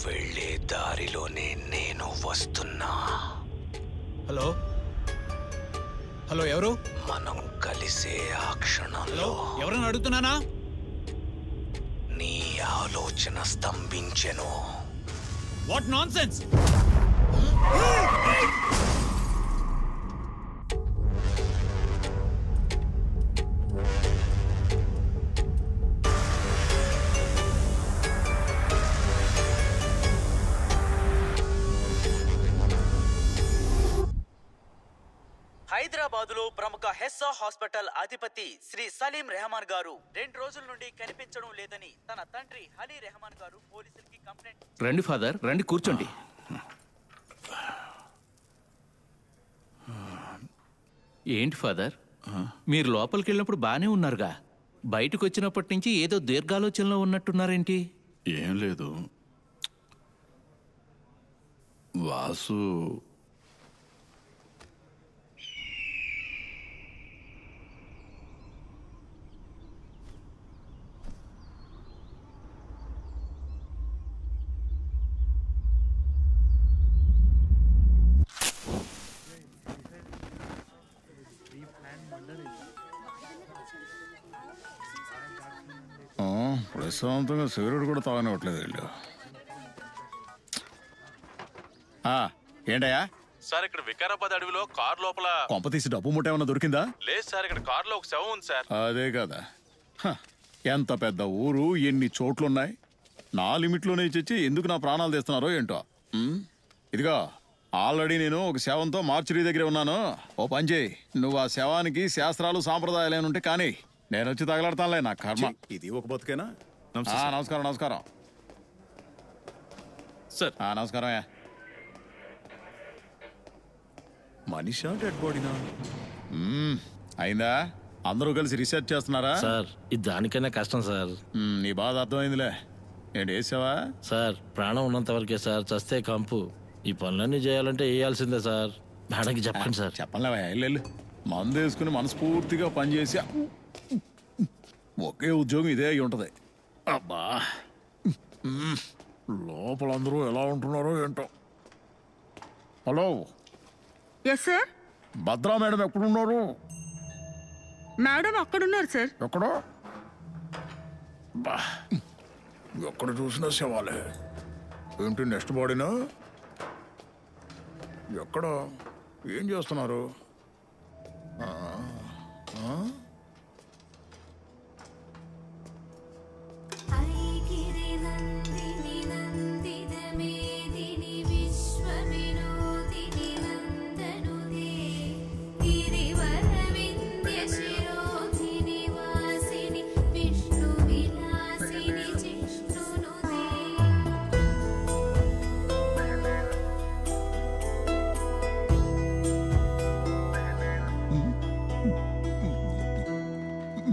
వెళ్ళే దారిలోనే నేను వస్తున్నా. హలో హలో, ఎవరు? మనం కలిసే ఆ క్షణంలో ఎవరైనా అడుగుతున్నానా? నీ ఆలోచన స్తంభించెను. What nonsense! హైదరాబాదులో ప్రముఖ హెస్సా హాస్పిటల్ అధిపతి శ్రీ సలీం రెహమాన్ గారు 2 రోజుల నుండి కనిపించడం లేదని తన తండ్రి అలీ రెహమాన్ గారు పోలీసులకి కంప్లైంట్. రండి ఫాదర్, రండి కూర్చోండి. ఏంటి ఫాదర్, మీరు లోపలికి వెళ్ళినప్పుడు బాగానే ఉన్నారుగా, బయటకు వచ్చినప్పటి నుంచి ఏదో దీర్ఘాలోచనలో ఉన్నట్టున్నారేంటి? ఏం లేదు వాసు. ప్రశాంతంగా సిగరెట్ కూడా తాగనివ్వట్లేదు వీళ్ళు. ఏంటయ్యా సార్, ఇక్కడ వికారాబాద్ అడవిలో కార్ లోపల కొంప తీసి డబ్బు మూట ఏమన్నా దొరికిందా? లేదు సార్, ఇక్కడ కార్ లో ఒక శవం ఉంది సార్. అదే కదా, ఎంత పెద్ద ఊరు, ఎన్ని చోట్లున్నాయి. నా లిమిట్లోనే ఇచ్చి ఎందుకు నా ప్రాణాలు తీస్తున్నారో ఏంటో. ఇదిగో ఆల్రెడీ నేను ఒక శవంతో మార్చురీ దగ్గర ఉన్నాను. ఓ పని చేయి, నువ్వు ఆ శవానికి శాస్త్రాలు సాంప్రదాయాలు ఏమైనా ఉంటే కానీ నేను వచ్చి తగలాడతానులే, నా కర్మ. ఇది ఒక బతుకేనా? నమస్కారం నమస్కారం సార్. నమస్కారం. మనిషా డెడ్ బాడీనా? అయిందా? అందరూ కలిసి రీసెర్చ్ చేస్తున్నారా? సార్ ఇది దానికైనా కష్టం సార్. నీ బాధ అర్థమైందిలే. ఏంటి వేసావా? సార్ ప్రాణం ఉన్నంత వరకే సార్, చస్తే కంపు. ఈ పనులన్నీ చేయాలంటే వేయాల్సిందే సార్. మేడంకి చెప్పండి సార్. చెప్పలేవా? వెళ్ళు, మందు వేసుకుని మనస్ఫూర్తిగా పనిచేసి ఒకే ఉద్యోగం ఇదే అయి ఉంటది. అబ్బా, లోపల అందరూ ఎలా ఉంటున్నారో ఏంటో. Hello, yes sir. Bhadra madam ఎక్కడున్నారు? మేడం అక్కడున్నారు సార్. ఎక్కడో? ఎక్కడ చూసినా శవాలే. ఏంటి నెక్స్ట్ బాడీనా? ఎక్కడ? ఏం చేస్తున్నారు?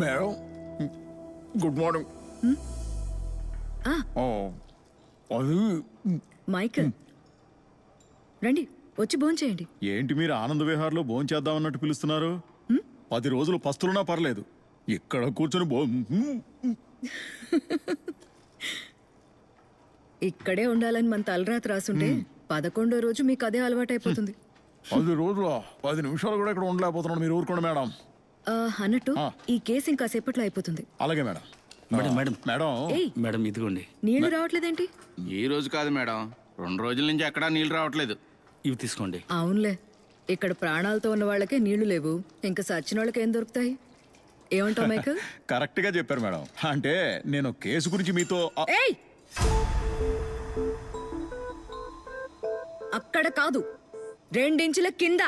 Madam good morning. అది మైకల్ రండి, వచ్చి భోంచేయండి. ఏంటి మీరు ఆనంద విహార్లో భోంచేద్దామన్నట్టు పిలుస్తున్నారు? 10 రోజులు పస్తులున్నా పర్లేదు, ఇక్కడ కూర్చొని ఇక్కడే ఉండాలని మన తలరాత రాసుంటే 11వ రోజు మీకు అదే అలవాటు అయిపోతుంది. 10 రోజుల 10 నిమిషాలు కూడా ఇక్కడ ఉండలేకపోతున్నాడు. మీరు ఊరుకోండి మేడం. అన్నట్టు ఈ కేసు ఇంకా సేపట్లో అయిపోతుంది. అలాగే madam. Madam madam madam madam ఇదిగోండి. నీళ్లు రావట్లేదేంటి? ఈ రోజు కాదు మేడం, 2 రోజుల నుంచి ఎక్కడా నీళ్ళు రావట్లేదు. ఇవి తీసుకోండి. అవునులే, ఇక్కడ ప్రాణాలతో ఉన్న వాళ్ళకే నీళ్లు లేవు, ఇంకా సచ్చిన వాళ్ళకి ఏం దొరుకుతాయి? ఏమంటావు మైకల్? కరెక్ట్ గా చెప్పారు మేడం. అంటే నేను కేసు గురించి మీతో అక్కడ కాదు, 2 ఇంచుల కింద.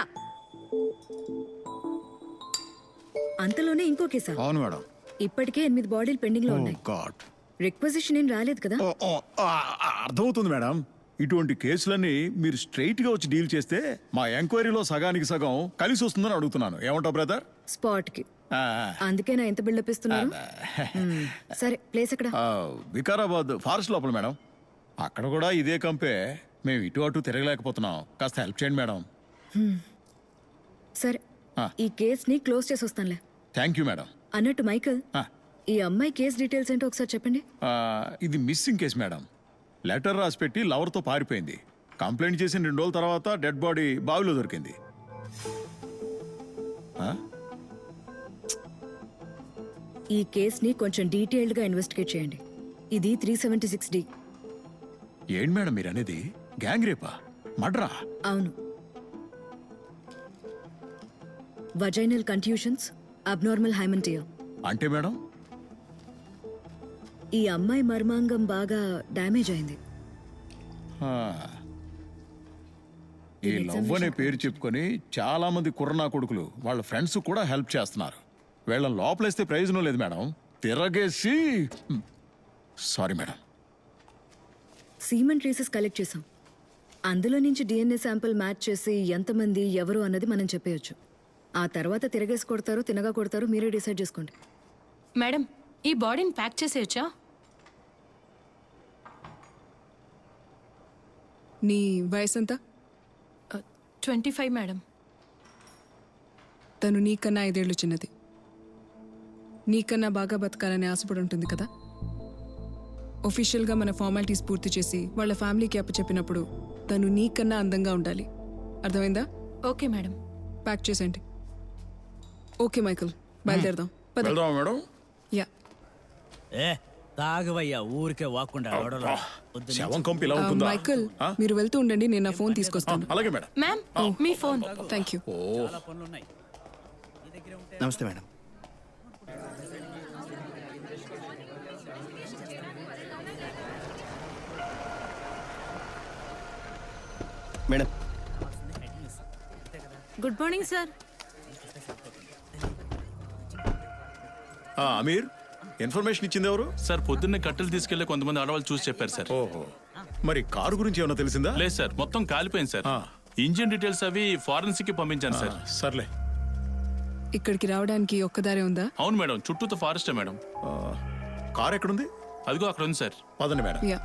అంతలోనే ఇంకో కేసా? అవును మేడం. ఇప్పటికే 8 బాడీలు పెండింగ్ లో ఉన్నాయి. రిక్వజిషన్ ఏం రాలేదు కదా? అర్థమవుతుంది మేడం. ఇటువంటి కేసులన్నీ మీరు స్ట్రైట్ గా వచ్చి డీల్ చేస్తే మా ఎంక్వైరీలో సగానికి సగం కలిసి వస్తుందని అడుగుతున్నాను. ఏమంటావు బ్రదర్? స్పాట్ కి. అందుకేనా ఎంత బిల్డప్ ఇస్తున్నారు? సరే, ప్లేస్ ఎక్కడ? వికారాబాద్ ఫారెస్ట్ లోపల మేడం. అక్కడ కూడా ఇదే కంపే. మేము ఇటు అటు తిరగలేకపోతున్నాం, కాస్త హెల్ప్ చేయండి మేడం. సరే, ఈ కేస్ ని క్లోజ్ చేసి వస్తానులే. Thank you madam. అన్నట్టు మైకల్, ఈ అమ్మాయి కేస్ డీటెయిల్స్ ఏంటో ఒకసారి చెప్పండి. ఇది మిస్సింగ్ కేసు మేడం. లెటర్ రాసి పెట్టి లవర్తో పారిపోయింది. కంప్లైంట్ చేసిన 2 రోజుల తర్వాత డెడ్ బాడీ బావిలో దొరికింది. ఈ కేసుని కొంచెం డీటెయిల్డ్ గా ఇన్వెస్టిగేట్ చేయండి. ఇది 376D. ఏంటి మేడం మీరు అనేది? గ్యాంగ్ రేపా? మడ్రా? అవును. వజైనల్ కంట్యూషన్స్, అబ్నార్మల్ హైమంటియా. అంటే మేడం ఈ అమ్మాయి మర్మాంగం బాగా డ్యామేజ్ అయింది. ఈ లవ్ అనే పేరు చెప్పుకొని చాలా మంది కుర్రనా కొడుకులు వాళ్ళ ఫ్రెండ్స్ కూడా హెల్ప్ చేస్తున్నారు. వీళ్ళని లోపలేస్తే ప్రయోజనం లేదు మేడం, తిరగేసి. Sorry madam. Semen traces collect చేసాం. అందులో నుంచి DNA శాంపిల్ మ్యాచ్ చేసి ఎంతమంది ఎవరు అన్నది మనం చెప్పేయచ్చు. ఆ తర్వాత తిరగేసి కొడతారో తినగా కొడతారో మీరే డిసైడ్ చేసుకోండి. మేడం, ఈ బాడీని ప్యాక్ చేసేయచ్చా? నీ వయసు ఎంత? 25 మేడం. తను నీకన్నా 5 ఏళ్ళు చిన్నది. నీకన్నా బాగా బతకాలని ఆశపడి ఉంటుంది కదా. ఒఫీషియల్గా మన ఫార్మాలిటీస్ పూర్తి చేసి వాళ్ళ ఫ్యామిలీకి అప్పచెప్పినప్పుడు తను నీకన్నా అందంగా ఉండాలి. అర్థమైందా? Okay madam. ప్యాక్ చేసేయండి. ఓకే మైకల్, బయలుదేరదాం. మేడం. యా. తాగవయ్యా, ఊరికే వాక్కుండా. మైకల్, మీరు వెళ్తూ ఉండండి, నేను నా ఫోన్ తీసుకొస్తాను. అలాగే మేడం. మ్యామ్, మీ ఫోన్. Thank you. నమస్తే madam. Madam. Good morning sir. Amir, information ఇచ్చింది ఎవరు? సార్ పొద్దున్నే కట్టెలు తీసుకెళ్లి కొంతమంది ఆడవాళ్ళు చూసి చెప్పారు సార్. ఓహో, మరి కారు గురించి ఏమైనా తెలిసిందా? లేదు సార్, మొత్తం కాలిపోయింది సార్. ఇంజిన్ డీటెయిల్స్ అవి ఫారెన్సిక్ కి పంపించాను సార్. సర్లే. ఇక్కడికి రావడానికి ఒక్కదారే ఉందా? అవును మేడం, చుట్టూతో ఫారెస్టే మేడం. కార్ ఎక్కడుంది? అదిగో అక్కడ ఉంది సార్. పదండి మేడం. యా.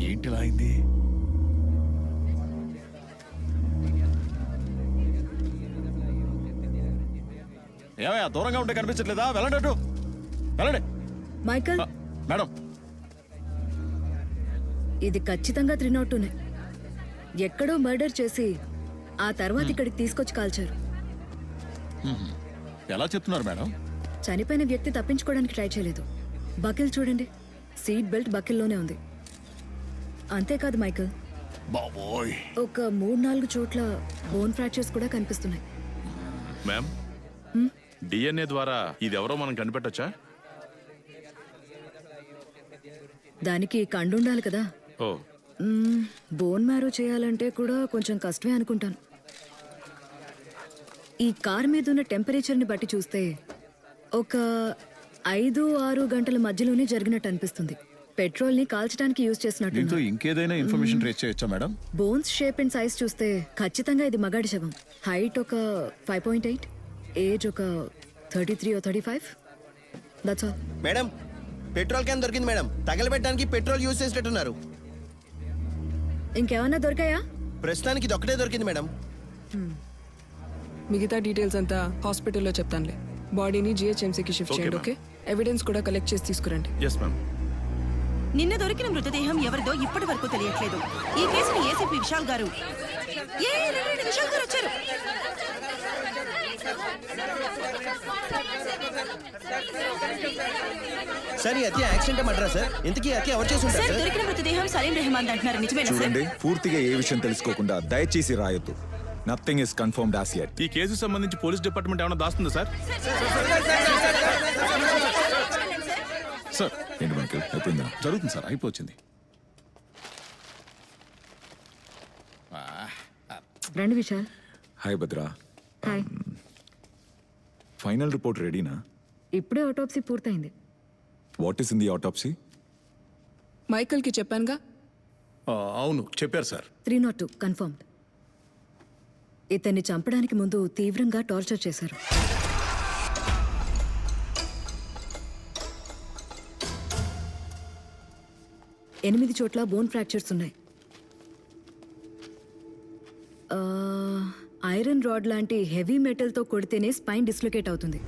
ఏంటిలా అయింది? ఏమయ్యా, దూరంగా ఉంటే కనిపించట్లేదా? వెళ్ళండి, అటు వెళ్ళండి. మైకల్, మేడం, ఇది ఖచ్చితంగా 302నే. ఎక్కడో మర్డర్ చేసి ఆ తర్వాత ఇక్కడికి తీసుకొచ్చి కాల్చారు. ఎలా చెప్తున్నారు మేడం? చనిపోయిన వ్యక్తి తప్పించుకోవడానికి ట్రై చేయలేదు. బకిల్ చూడండి, సీట్ బెల్ట్ బకిల్లోనే ఉంది. అంతేకాదు మైకల్, బాబోయ్, ఒక 3-4 చోట్ల బోన్ ఫ్రాక్చర్స్ కూడా కనిపిస్తున్నాయి. మ్యామ్, డిఎన్ఏ ద్వారా ఇది ఎవరో మనం కనిపెట్టొచ్చా? దానికి కండుండాలి కదా. ఓ, బోన్ మ్యారో చేయాలంటే కూడా కొంచెం కష్టమే అనుకుంటాను. ఈ కార్ మీద ఉన్న టెంపరేచర్ని బట్టి చూస్తే ఒక 5-6 గంటల మధ్యలోనే జరిగినట్టు అనిపిస్తుంది. పెట్రోల్ ని కాల్చడానికి యూజ్ చేసినట్టు. దీంతో ఇంకేదైనా ఇన్ఫర్మేషన్ ట్రేస్ చేయొచ్చా madam? Bones shape and size చూస్తే ఖచ్చితంగా ఇది మగాడి శవం. హైట్ ఒక 5.8, ఏజ్ ఒక 33 or 35. That's all. Madam, petrol can దొరికింది మేడం. తగలబెట్టడానికి పెట్రోల్ యూజ్ చేసినట్టున్నారు. ఇంకేమన్నా దొరికాయా? ప్రస్తుతానికి ఇది ఒక్కటే దొరికింది మేడం. మిగతా డీటెయిల్స్ అంతా హాస్పిటల్లో చెప్తానులే. బాడీని GHMCకి షిఫ్ట్ చేయండి. ఓకే, ఎవిడెన్స్ కూడా కలెక్ట్ చేసి తీసుకురండి. Yes ma'am. నిన్న దొరికిన మృతదేహం ఎవరిదో ఇప్పటి వరకు తెలియట్లేదు. ఈ కేసును ఏసీపీ విశాల్ గారు వచ్చారు. సార్, ఈ హత్య యాక్సిడెంట్ మర్డరా సార్? ఇంతకీ హత్య ఎవరు చేసి ఉంటారు సార్? దొరికిన మృతదేహం సలీం రెహమాన్ అంటున్నారు. నిజమేనా సార్? చూడండి, పూర్తిగా ఏ విషయం తెలుసుకోకుండా దయచేసి రాయొద్దు. Nothing is confirmed as yet. ఈ కేసుకు సంబంధించి పోలీస్ డిపార్ట్మెంట్ ఏమైనా దాస్తుందా సార్? సార్ ఏంటి మైకేల్ అయిపోయిందా? జరుగుతుంది సార్, అయిపోయింది. రండి Vishal. Hi Bhadra. Hi. Final report రెడీనా? ఇప్పుడే ఆటోప్సీ పూర్తయింది. What is in the autopsy? మైకల్కి చెప్పానుగా. అవును చెప్పారు సార్. 302 కన్ఫర్మ్డ్. ఇతన్ని చంపడానికి ముందు తీవ్రంగా టార్చర్ చేశారు. ఎనిమిది చోట్ల బోన్ ఫ్రాక్చర్స్ ఉన్నాయి. ఐరన్ రాడ్ లాంటి హెవీ మెటల్తో కొడితేనే స్పైన్ డిస్లొకేట్ అవుతుంది.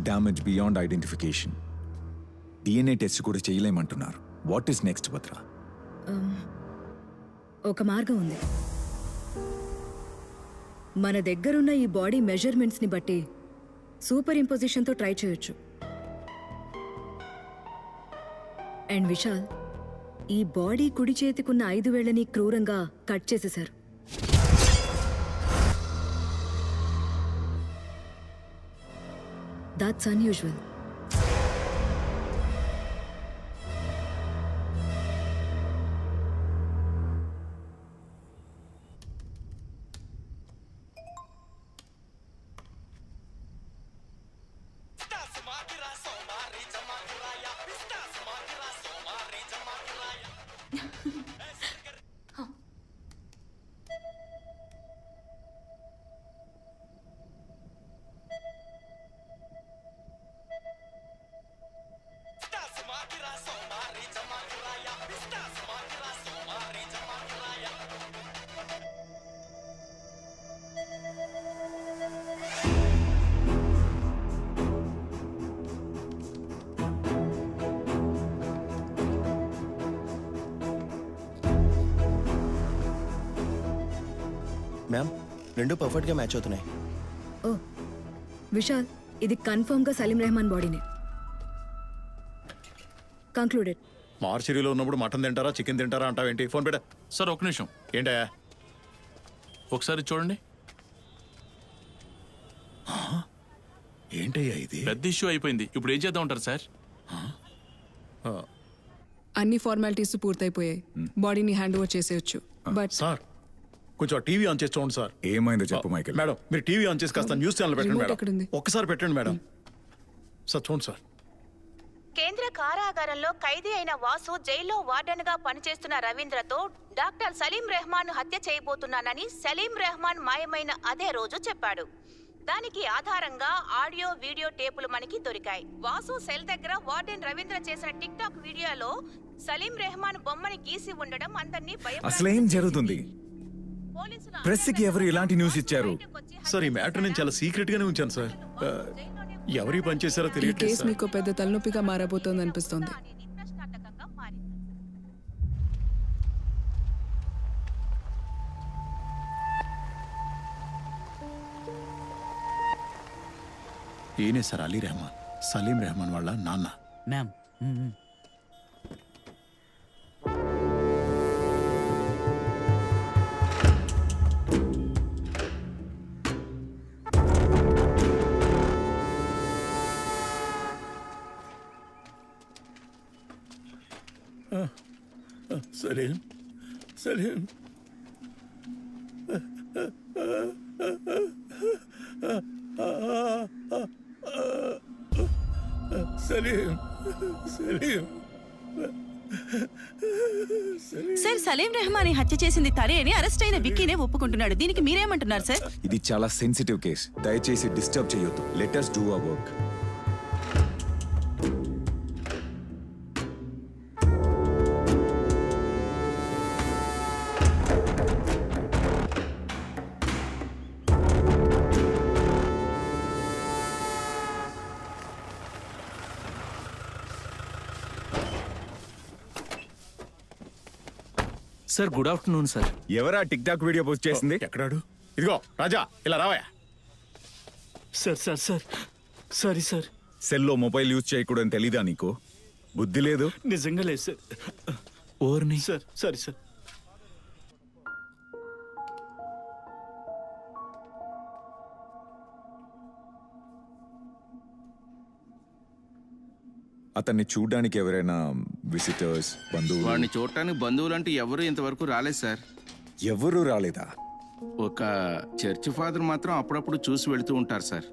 Damage beyond identification. DNA test కూడా చేయలేమంటున్నారు. What is next Bhadra? ఒక మార్గం ఉంది. మన దగ్గరున్న ఈ బాడీ మెజర్మెంట్స్ని బట్టి సూపర్ ఇంపోజిషన్తో ట్రై చేయొచ్చు. అండ్ విశాల్, ఈ బాడీ కుడి చేతికున్న 5 వేళ్లని క్రూరంగా కట్ చేసేశారు. That's unusual. మ్యామ్, రెండు పర్ఫెక్ట్గా మ్యాచ్ అవుతున్నాయి. ఓ విశాల్, ఇది కన్ఫర్మ్ గా సలీం రెహమాన్ బాడీనే. కంక్లూడెడ్. మార్చిరీలో ఉన్నప్పుడు మటన్ తింటారా చికెన్ తింటారా అంటావేంటి? ఫోన్ పెట్టా. సార్ ఒక నిమిషం. ఏంటయ్యా? ఒకసారి చూడండి. ఏంటయ్యా ఇది? పెద్ద ఇష్యూ అయిపోయింది. ఇప్పుడు ఏం చేద్దాం ఉంటారు సార్? అన్ని ఫార్మాలిటీస్ పూర్తయిపోయాయి. బాడీని హ్యాండ్ ఓవర్ చేసేయచ్చు. బట్ సార్ కొంచెం టీవీ ఆన్ చేసి చూడండి సార్. ఏమైందో చెప్పు మైకేల్. మేడం మీరు టీవీ ఆన్ చేసి కాస్త న్యూస్ ఛానల్ పెట్టండి రిమోట్ ఎక్కడుంది? మేడం. ఒక్కసారి పెట్టండి మేడం. సార్ చూడండి సార్. కేంద్ర కారాగారంలో ఖైదీ అయిన వాసు జైల్లో వార్డెన్ గా పనిచేస్తున్న రవీంద్రతో డాక్టర్ సలీం రెహమాన్ హత్య చేయబోతున్నానని సలీం రెహమాన్ మాయమైన అదే రోజు చెప్పాడు. దానికి ఆధారంగా ఆడియో వీడియో టేపులు మనకి దొరికాయి. వాసు సెల్ దగ్గర వార్డెన్ రవీంద్ర చేసిన టిక్ టాక్ వీడియోలో సలీం రెహమాన్ బొమ్మని గీసి ఉండడం అందరినీ అసలేం జరుగుతుంది? ప్రెస్ కి ఎవరు ఇలాంటి న్యూస్ ఇచ్చారు? సార్ ఈ మ్యాటర్ నేను చాలా సీక్రెట్ గానే ఉంచాను సార్. ఎవరి పని చేశారో ఈ తెలియట్లేదు కేసు సార్. మీకు పెద్ద తలనొప్పిగా మారబోతోంది అనిపిస్తోంది. ఈయనే సార్ అలీ రెహమాన్, సలీం రెహమాన్ వాళ్ళ నాన్న. మ్యామ్ సలీం సలీం సలీం సలీం సార్, సలీం రెహమాన్ హత్య చేసింది తనే అని అరెస్ట్ అయిన విక్కీనే ఒప్పుకుంటున్నాడు. దీనికి మీరేమంటున్నారు సార్? ఇది చాలా సెన్సిటివ్ కేస్. దయచేసి డిస్టర్బ్ చేయొద్దు. Let us do our work. Sir good afternoon sir. ఎవరా టిక్ టాక్ వీడియో పోస్ట్ చేసింది? ఎక్కడాడు? ఇదిగో రాజా, ఇలా రావయ్యా. Sir sir sir sorry sir. సెల్లో మొబైల్ యూజ్ చేయకూడదని తెలీదా నీకు? బుద్ధి లేదు. నిజంగా లేదు సార్. ఓర్ని సార్ సారీ సార్. అతన్ని చూడడానికి ఎవరైనా విజిటర్స్, బంధువులు? వాడిని చూడటానికి బంధువులంటూ ఎవరు ఇంతవరకు రాలేదు సార్. ఎవరూ రాలేదా? ఒక చర్చ్ ఫాదర్ మాత్రం అప్పుడప్పుడు చూసి వెళుతూ ఉంటారు సార్.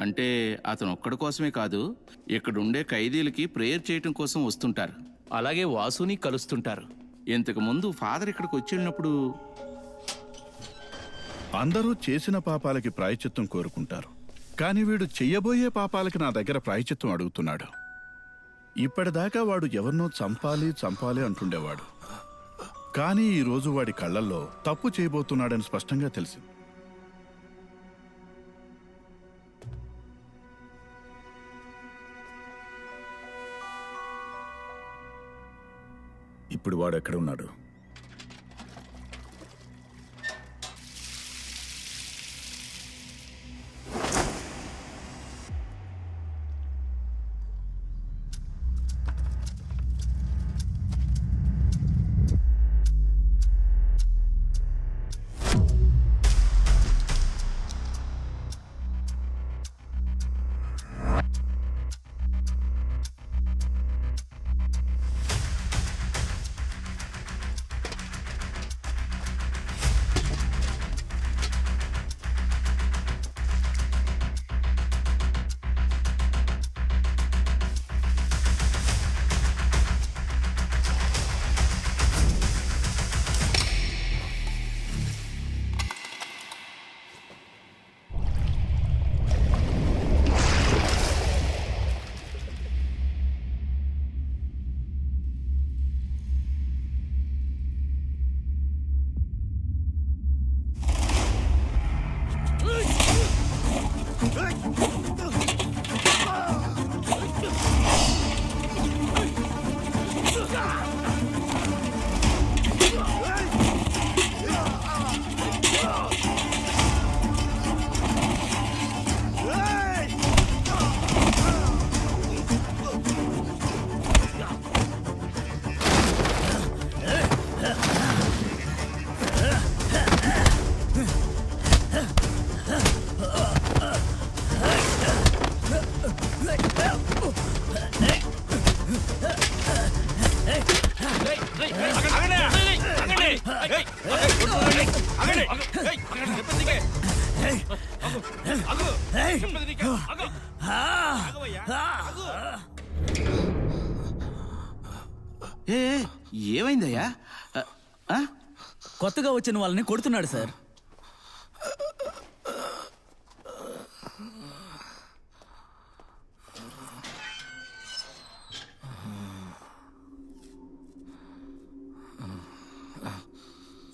అంటే అతను ఒక్కడి కోసమే కాదు, ఇక్కడుండే ఖైదీలకి ప్రేయర్ చేయటం కోసం వస్తుంటారు. అలాగే వాసుని కలుస్తుంటారు. ఇంతకు ముందు ఫాదర్ ఇక్కడికి వచ్చి వెళ్ళినప్పుడు అందరూ చేసిన పాపాలకి ప్రాయశ్చిత్తం కోరుకుంటారు, కానీ వీడు చెయ్యబోయే పాపాలకి నా దగ్గర ప్రాయశ్చిత్తం అడుగుతున్నాడు. ఇప్పటిదాకా వాడు ఎవరినో చంపాలి చంపాలి అంటుండేవాడు, కానీ ఈరోజు వాడి కళ్ళల్లో తప్పు చేయబోతున్నాడని స్పష్టంగా తెలిసింది. ఇప్పుడు వాడు ఎక్కడ ఉన్నాడు? ఏమైందయ్యా? కొత్తగా వచ్చిన వాళ్ళని కొడుతున్నాడు సార్.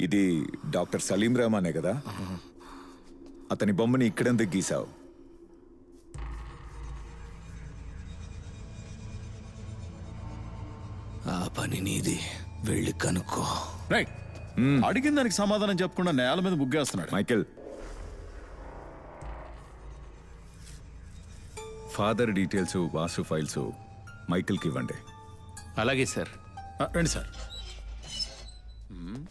ఇది డాక్టర్ సలీం రెహమానే కదా? అతని బొమ్మని ఇక్కడెందుకు గీసావు? ఆ పని నీది, వెళ్ళి కనుక్కో. రైట్. అడిగిన దానికి సమాధానం చెప్పకుండా నేల మీద ముగ్గేస్తున్నాడు. Michael, father details, Vasu files మైకేల్కి ఇవ్వండి. అలాగే సార్. రండి సార్.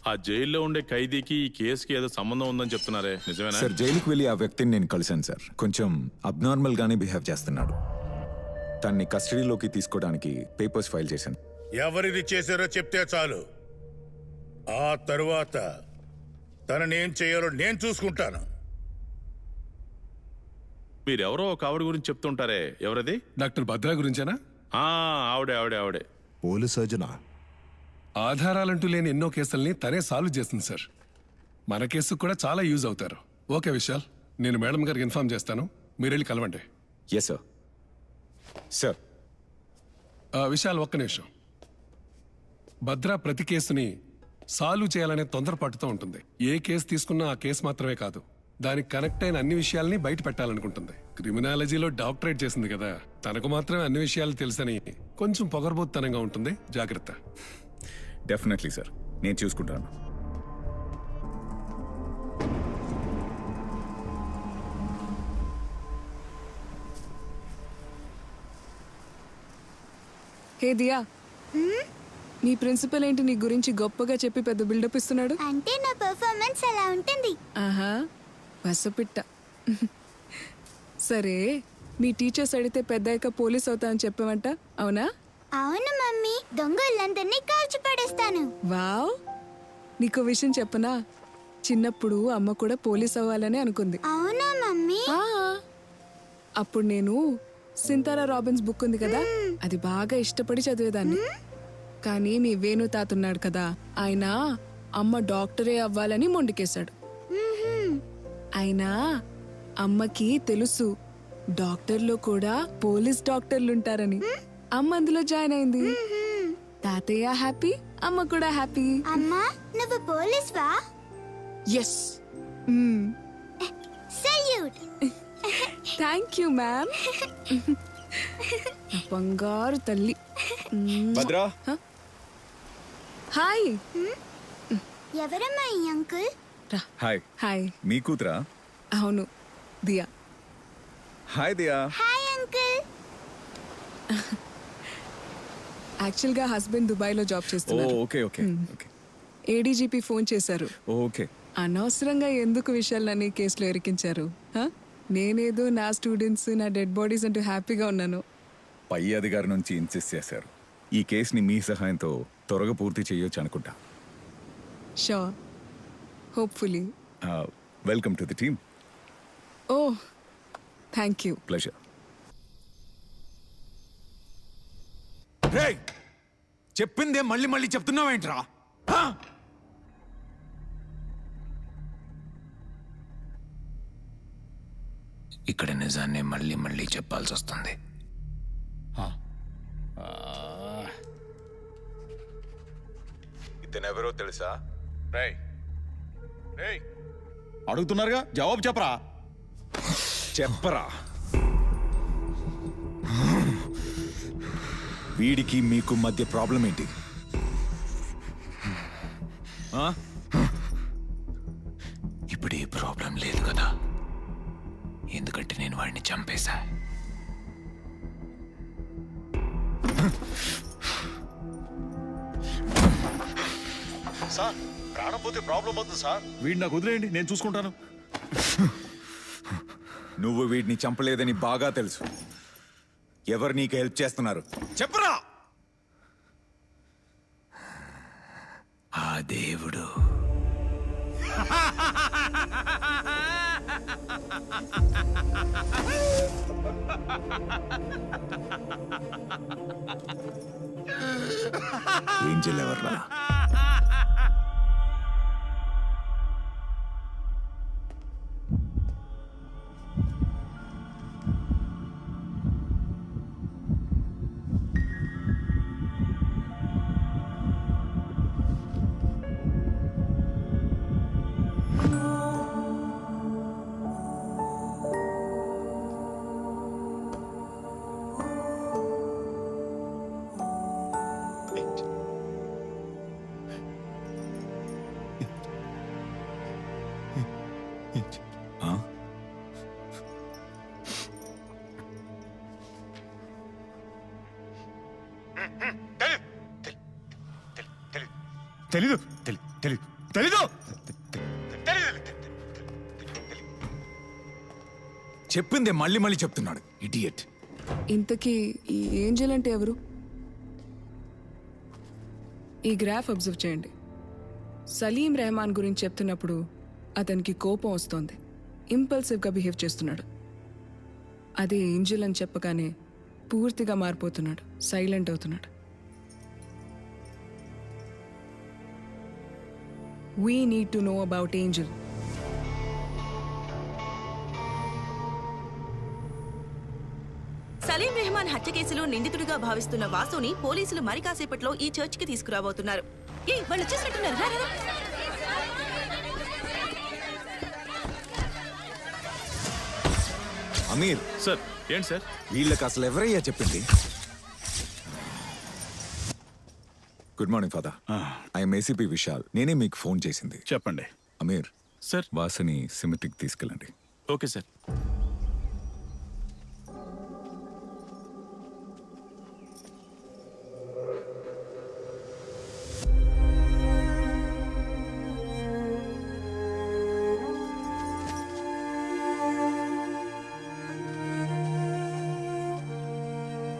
ఆ జైల్లో ఉండే ఖైదీకి ఈ కేసుకి ఏదో సంబంధం ఉందని చెప్తున్నారే, నిజమేనా? సార్, జైలుకి వెళ్ళి ఆ వ్యక్తిని నేను కలిశాను సార్. కొంచెం అబ్నార్మల్ గానే బిహేవ్ చేస్తున్నాడు. తన్ని కస్టడీలోకి తీసుకోవడానికి పేపర్స్ ఫైల్ చేశాను. ఎవరిది చేశారో చెప్తే చాలు, ఆ తరువాత తననేం చేయాలో నేను చూసుకుంటాను. మీరెవరో ఒక ఆవిడ గురించి చెప్తుంటారే, ఎవరది? డాక్టర్ భద్రా గురించేనా? ఆవిడే. పోలీస్ సర్జనా? ఆధారాలంటూ లేని ఎన్నో కేసుల్ని తనే సాల్వ్ చేస్తుంది సార్. మన కేసుకు కూడా చాలా యూజ్ అవుతారు. ఓకే విశాల్, నేను మేడం గారికి ఇన్ఫార్మ్ చేస్తాను, మీరు వెళ్ళి కలవండి. Yes sir. సార్ విశాల్, ఒక్క నిమిషం. భద్రా ప్రతి కేసుని సాల్వ్ చేయాలనే తొందరపాటుతో ఉంటుంది. ఏ కేసు తీసుకున్నా ఆ కేసు మాత్రమే కాదు, దానికి కనెక్ట్ అయిన అన్ని విషయాల్ని బయట పెట్టాలనుకుంటుంది. క్రిమినాలజీలో డాక్టరేట్ చేసింది కదా, తనకు మాత్రమే అన్ని విషయాలు తెలుసని కొంచెం పొగరబోత్తనంగా ఉంటుంది. జాగ్రత్త. డెఫినెట్లీ సార్, నేను చూసుకుంటాను. హే దియా, నీ ప్రిన్సిపల్ ఏంటి నీ గురించి గొప్పగా చెప్పి పెద్ద బిల్డప్ ఇస్తున్నాడు? అంటే నా పర్ఫార్మెన్స్ ఎలా ఉంటుంది? ఆహా, వసపిట్ట. సరే, మీ టీచర్స్ అడిగితే పెద్దయ్యాక పోలీస్ అవుతా అని చెప్పామంట, అవునా? అవును మమ్మీ, దొంగలందరినీ కాల్చి పడేస్తాను. వావ్, నీకు విషయం చెప్పనా? చిన్నప్పుడు అమ్మ కూడా పోలీస్ అవ్వాలని అనుకుంది. అవునా మమ్మీ? అప్పుడు నేను సింతారా రాబిన్స్ బుక్ ఉంది కదా, అది బాగా ఇష్టపడి చదివేదాన్ని. కానీ మీ వేణు తాత ఉన్నాడు కదా, ఆయన అమ్మ డాక్టరే అవ్వాలని మొండికేశాడు. అయినా అమ్మకి తెలుసు డాక్టర్లో కూడా పోలీస్ డాక్టర్లుంటారని. అమ్మ అందులో జాయిన్ అయింది. తాతయ్య హ్యాపీ, అమ్మ కూడా హ్యాపీ. అమ్మా, నువ్వు పోలీస్వా? Yes. Salute. Thank you ma'am. బంగారు తల్లి. భద్రా. హాయ్. ఎవరమ్మా ఈ అంకుల్? హాయ్. హాయ్. మీ కూతురా? అవును, Diya. Hi Diya. Hi uncle. Actual గా హస్బెండ్ దుబాయ్ లో జాబ్ చేస్తున్నారు. Okay okay. ఏడీజీపీ ఫోన్ చేశారు. ఓకే. అనవసరంగా ఎందుకు విషయాలన్నీ కేసులో ఇరికించారు? నేనేదో నా స్టూడెంట్స్, నా డెడ్ బాడీస్ అంటూ హ్యాపీగా ఉన్నాను. పై అధికారి నుంచి ఇన్సిస్ట్ చేశారు. ఈ కేసుని మీ సహాయంతో త్వరగా పూర్తి చేయొచ్చు అనుకుంటా. Sure, hopefully. Welcome to the team. Oh, thank you. Pleasure. చెప్పిందే మళ్ళీ మళ్ళీ చెప్తున్నావేంట్రా? ఇక్కడ నిజాన్ని మళ్ళీ మళ్ళీ చెప్పాల్సి వస్తుంది. ఇతనెవరో తెలుసా? అడుగుతున్నారుగా, జవాబు చెప్పరా. చెప్పరా. వీడికి మీకు మధ్య ప్రాబ్లం ఏంటి? ఇప్పుడు ఈ ప్రాబ్లం లేదు కదా, ఎందుకంటే నేను వాడిని చంపేశా. సార్, ప్రాణం పోతే ప్రాబ్లం అవుతుంది సార్. వీడిని నాకు వదిలేయండి, నేను చూసుకుంటాను. నువ్వు వీడిని చంపలేదని బాగా తెలుసు. ఎవరు నీకు హెల్ప్ చేస్తున్నారు? చెప్పరా. ఆ దేవుడు. ఏంజెల్ ఎవర్రా? తెలీదు. చెప్పిందే మళ్ళీ మళ్ళీ చెప్తున్నాడు, ఇడియట్. ఇంతకీ ఈ ఏంజెల్ అంటే ఎవరు? ఈ గ్రాఫ్ అబ్జర్వ్ చేయండి. సలీం రెహమాన్ గురించి చెప్తున్నప్పుడు అతనికి కోపం వస్తోంది, ఇంపల్సివ్గా బిహేవ్ చేస్తున్నాడు. అదే ఏంజెల్ అని చెప్పగానే పూర్తిగా మారిపోతున్నాడు, సైలెంట్ అవుతున్నాడు. We need to know about Angel. Saleem Rahman హత్య కేసులో నిందితుడిగా భావిస్తున్న వాసుని పోలీసులు మరి కాసేపట్లో ఈ చర్చికి తీసుకురాబోతున్నారు. వాళ్ళు వచ్చేసినట్టున్నారు. అమీర్ సార్. ఏంటి సార్? వీళ్ళకి అసలు ఎవరయ్యా చెప్పింది? Good morning father. I'm ACP Vishal. నేనే మీకు ఫోన్ చేసింది. చెప్పండి. అమీర్ సార్, వాసుని సిమెట్రీకి తీసుకెళ్ళండి. Okay sir.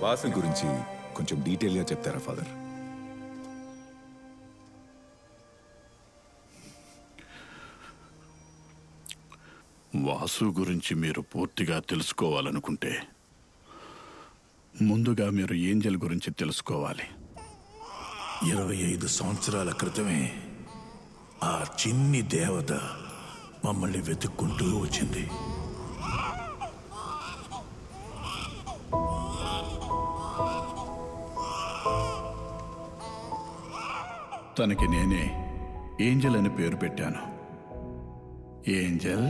వాసు గురించి కొంచెం డీటెయిల్గా చెప్తారా ఫాదర్? వాసు గురించి మీరు పూర్తిగా తెలుసుకోవాలనుకుంటే ముందుగా మీరు ఏంజల్ గురించి తెలుసుకోవాలి. 25 సంవత్సరాల క్రితమే ఆ చిన్ని దేవత మమ్మల్ని వెతుక్కుంటూ వచ్చింది. తనకి నేనే ఏంజల్ అని పేరు పెట్టాను. ఏంజల్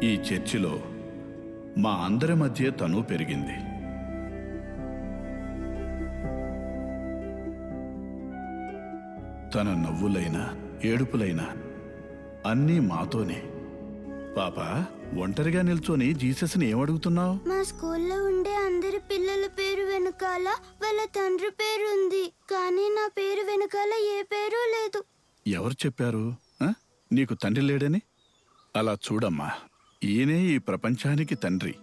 ఈ చర్చిలో మా అందరి మధ్య తను పెరిగింది. తన నవ్వులైనా ఏడుపులైనా అన్నీ మాతోనే. పాప, ఒంటరిగా నిల్చొని జీసస్ని ఏమడుగుతున్నావు? మా స్కూల్లో ఉండే అందరి పిల్లల పేరు వెనకాల వాళ్ళ తండ్రి పేరు ఉంది, కానీ నా పేరు వెనకాల ఏ పేరు లేదు. ఎవరు చెప్పారు నీకు తండ్రి లేడని? అలా చూడమ్మా, ఈయనే ఈ ప్రపంచానికి తండ్రి.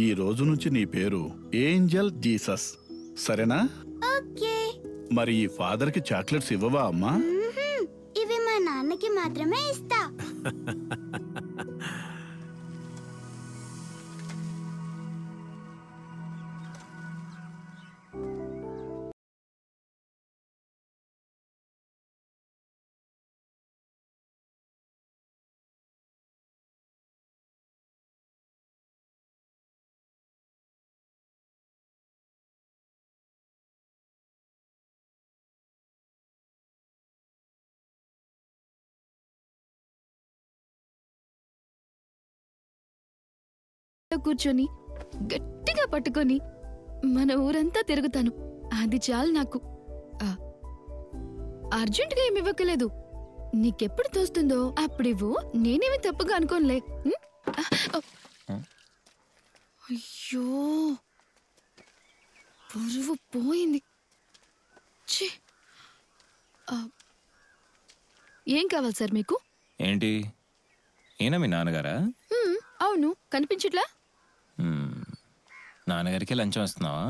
ఈ రోజు నుంచి నీ పేరు ఏంజల్ జీసస్, సరేనా? ఓకే. మరి ఈ ఫాదర్కి చాక్లెట్స్ ఇవ్వవా అమ్మా? ఇవి మా నాన్నకి మాత్రమే ఇస్తా. కూర్చొని గట్టిగా పట్టుకొని మన ఊరంతా తిరుగుతాను. అది చాలు నాకు. అర్జెంటుగా ఏమి ఇవ్వకలేదు. నీకెప్పుడు తోస్తుందో అప్పుడివ్వు. నేనేమి తప్పుగా అనుకోనులే. అయ్యో, పరువు పోయింది. ఏం కావాలి సార్ మీకు? ఏంటి, ఈయన మీ నాన్నగారా? అవును, కనిపించట్లా? నాన్నగారికి లంచం వస్తున్నావా?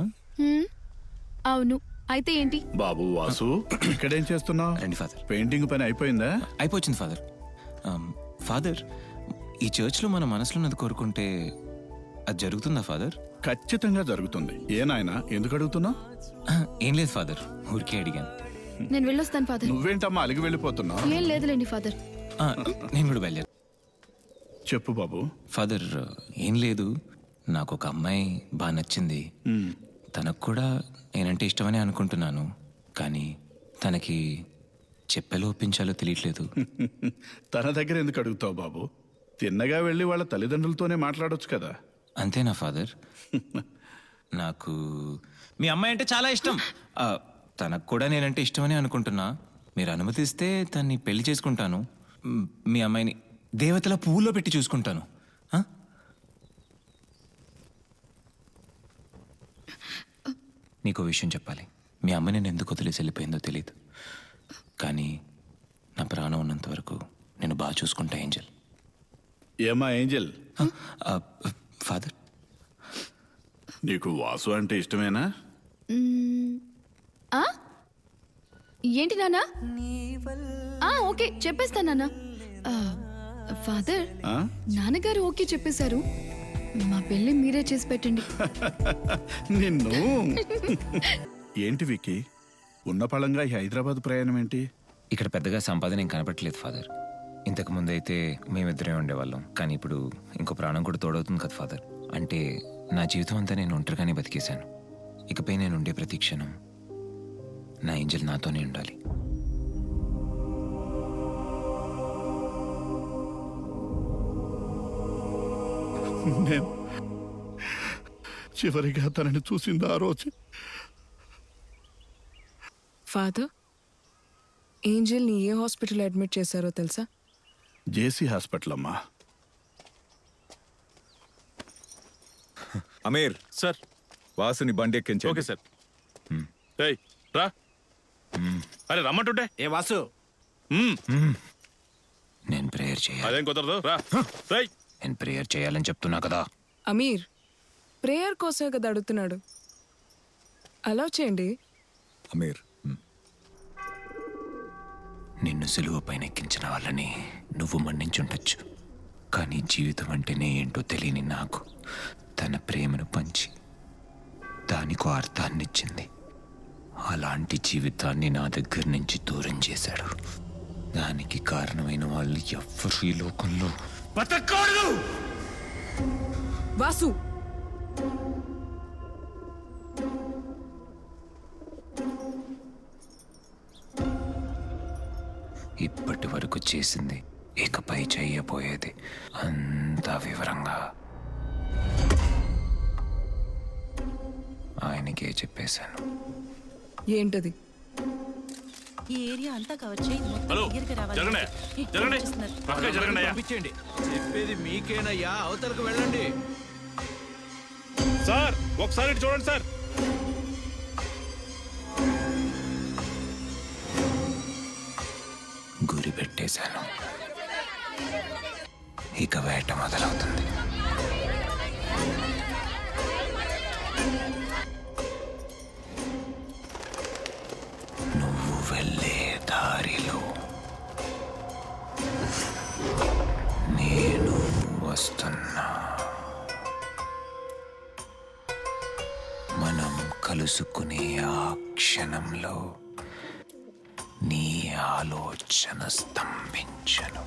అవును. అయితే ఏంటి? బాబు వాసు, ఇక్కడేం చేస్తున్నావు? రండి ఫాదర్. పెయింటింగ్ పని అయిపోయిందా? అయిపోయింది ఫాదర్. ఫాదర్, ఈ చర్చ్లో మన మనసులో ఉన్నది కోరుకుంటే అది జరుగుతుందా ఫాదర్? ఖచ్చితంగా జరుగుతుంది. ఏ నాయనా, ఎందుకు అడుగుతున్నావు? ఏం లేదు ఫాదర్, ఊరికే అడిగాను. నేను వెళ్ళొస్తాను ఫాదర్. నువ్వేంటమ్మా అలిగి వెళ్ళిపోతున్నావు? ఏం లేదులేండి ఫాదర్. నేను కూడా బయలుదేరు. చెప్పు బాబు. ఫాదర్, ఏం లేదు, నాకు ఒక అమ్మాయి బాగా నచ్చింది. తనకు కూడా నేనంటే ఇష్టమని అనుకుంటున్నాను, కానీ తనకి చెప్పెలో ఒప్పించాలో తెలియట్లేదు. తన దగ్గర ఎందుకు అడుగుతావు బాబు? తిన్నగా వెళ్ళి వాళ్ళ తల్లిదండ్రులతోనే మాట్లాడొచ్చు కదా. అంతేనా ఫాదర్? నాకు మీ అమ్మాయి అంటే చాలా ఇష్టం. తనకు కూడా నేనంటే ఇష్టమని అనుకుంటున్నా. మీరు అనుమతిస్తే తన్ని పెళ్లి చేసుకుంటాను. మీ అమ్మాయిని దేవతల పువ్వులో పెట్టి చూసుకుంటాను. నీకో విషయం చెప్పాలి. మీ అమ్మ నేను ఎందుకు వదిలేసి వెళ్ళిపోయిందో తెలియదు, కానీ నా ప్రాణం ఉన్నంత వరకు నేను బాగా చూసుకుంటా ఏంజల్. ఏమా ఏంజల్? ఫాదర్, నీకు వాసు అంటే ఇష్టమేనా? ఏంటి నాన్నా? ఓకే, చెప్పేస్తా నాన్న. ఫాదర్, నాన్నగారు ఓకే చెప్పేశారు. మా పెళ్లి మీరే చేసి పెట్టండి. నిన్ను ఏంటి విక్కీ, ఉన్న పళంగా ఈ హైదరాబాద్ ప్రయాణం ఏంటి? ఇక్కడ పెద్దగా సంపాదన ఏం కనపట్లేదు ఫాదర్. ఇంతకు ముందు అయితే మేమిద్దరే ఉండేవాళ్ళం, కానీ ఇప్పుడు ఇంకో ప్రాణం కూడా తోడవుతుంది కదా ఫాదర్. అంటే నా జీవితం అంతా నేను ఒంటరిగానే బతికేశాను. ఇకపై నేను ఉండే ప్రతి క్షణం నా ఏంజల్ నాతోనే ఉండాలి. నేను చివరిగా తనని చూసింది ఆ రోజు. ఫాదర్, ఏంజల్ని ఏ హాస్పిటల్ అడ్మిట్ చేశారో తెలుసా? జేసీ హాస్పిటల్ అమ్మా. అమీర్ సార్, వాసుని బండి ఎక్కించండి. Okay sir. రా. అరే రమ్మంటుంటే. ఏ వాసు, నేను ప్రేయర్ చేయాలి. అదేం కుదరదు. రా. నేను ప్రేయర్ చేయాలని చెప్తున్నా కదా. అమీర్, ప్రేయర్ కోసమే కదా అడుగుతున్నాడు. అలౌ చేయండి. అమీర్, నిన్ను సులువ పైన ఎక్కించిన వాళ్ళని నువ్వు మన్నించుండొచ్చు, కానీ జీవితం అంటేనే ఏంటో తెలియని నాకు తన ప్రేమను పంచి దానికో అర్థాన్నిచ్చింది. అలాంటి జీవితాన్ని నా దగ్గర నుంచి దూరం చేశాడు. దానికి కారణమైన వాళ్ళు ఎవ్వరు ఈ లోకంలో బతకూడదు. వాసు, ఇప్పటి వరకు చేసింది, ఇకపై చెయ్యబోయేది అంతా వివరంగా ఆయనకే చెప్పేశాను. ఏంటది? ఈ ఏరియా అంతా కవర్ చేయి. మొత్తం హలో, దగ్గరికి రావాలి. జరగండి, జరగండి. పక్కకి జరగండి అయ్యా. పంపించండి. చెప్పేది మీకేనయ్యా, అవతలకు వెళ్ళండి. సార్ ఒకసారి ఇటు చూడండి సార్. గురి పెట్టేశాను, ఇక వేట మొదలవుతుంది. నువ్వు వెళ్ళే దారిలో నేను వస్తున్నా. మనం కలుసుకునే ఆ క్షణంలో నీ ఆలోచన స్తంభించను.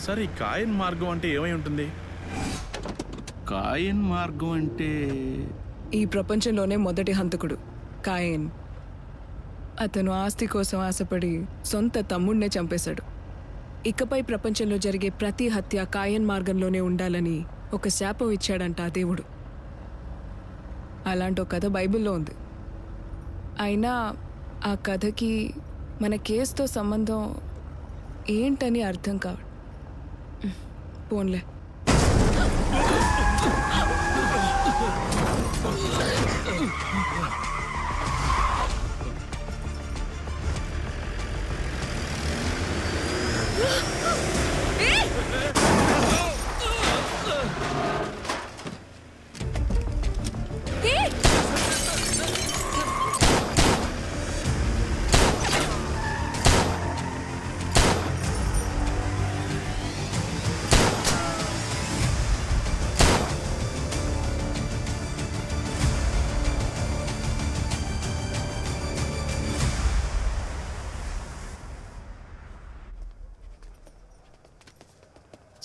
సార్ ఈ కాయన్ మార్గం అంటే ఏమై ఉంటుంది? కాయన్ మార్గం అంటే ఈ ప్రపంచంలోనే మొదటి హంతకుడు కాయన్. అతను ఆస్తి కోసం ఆశపడి సొంత తమ్ముడినే చంపేశాడు. ఇకపై ప్రపంచంలో జరిగే ప్రతి హత్య కాయన్ మార్గంలోనే ఉండాలని ఒక శాపం ఇచ్చాడంట ఆ దేవుడు. అలాంటి ఒక కథ బైబిల్లో ఉంది. అయినా ఆ కథకి మన కేసుతో సంబంధం ఏంటని అర్థం కావడం. పోన్లే.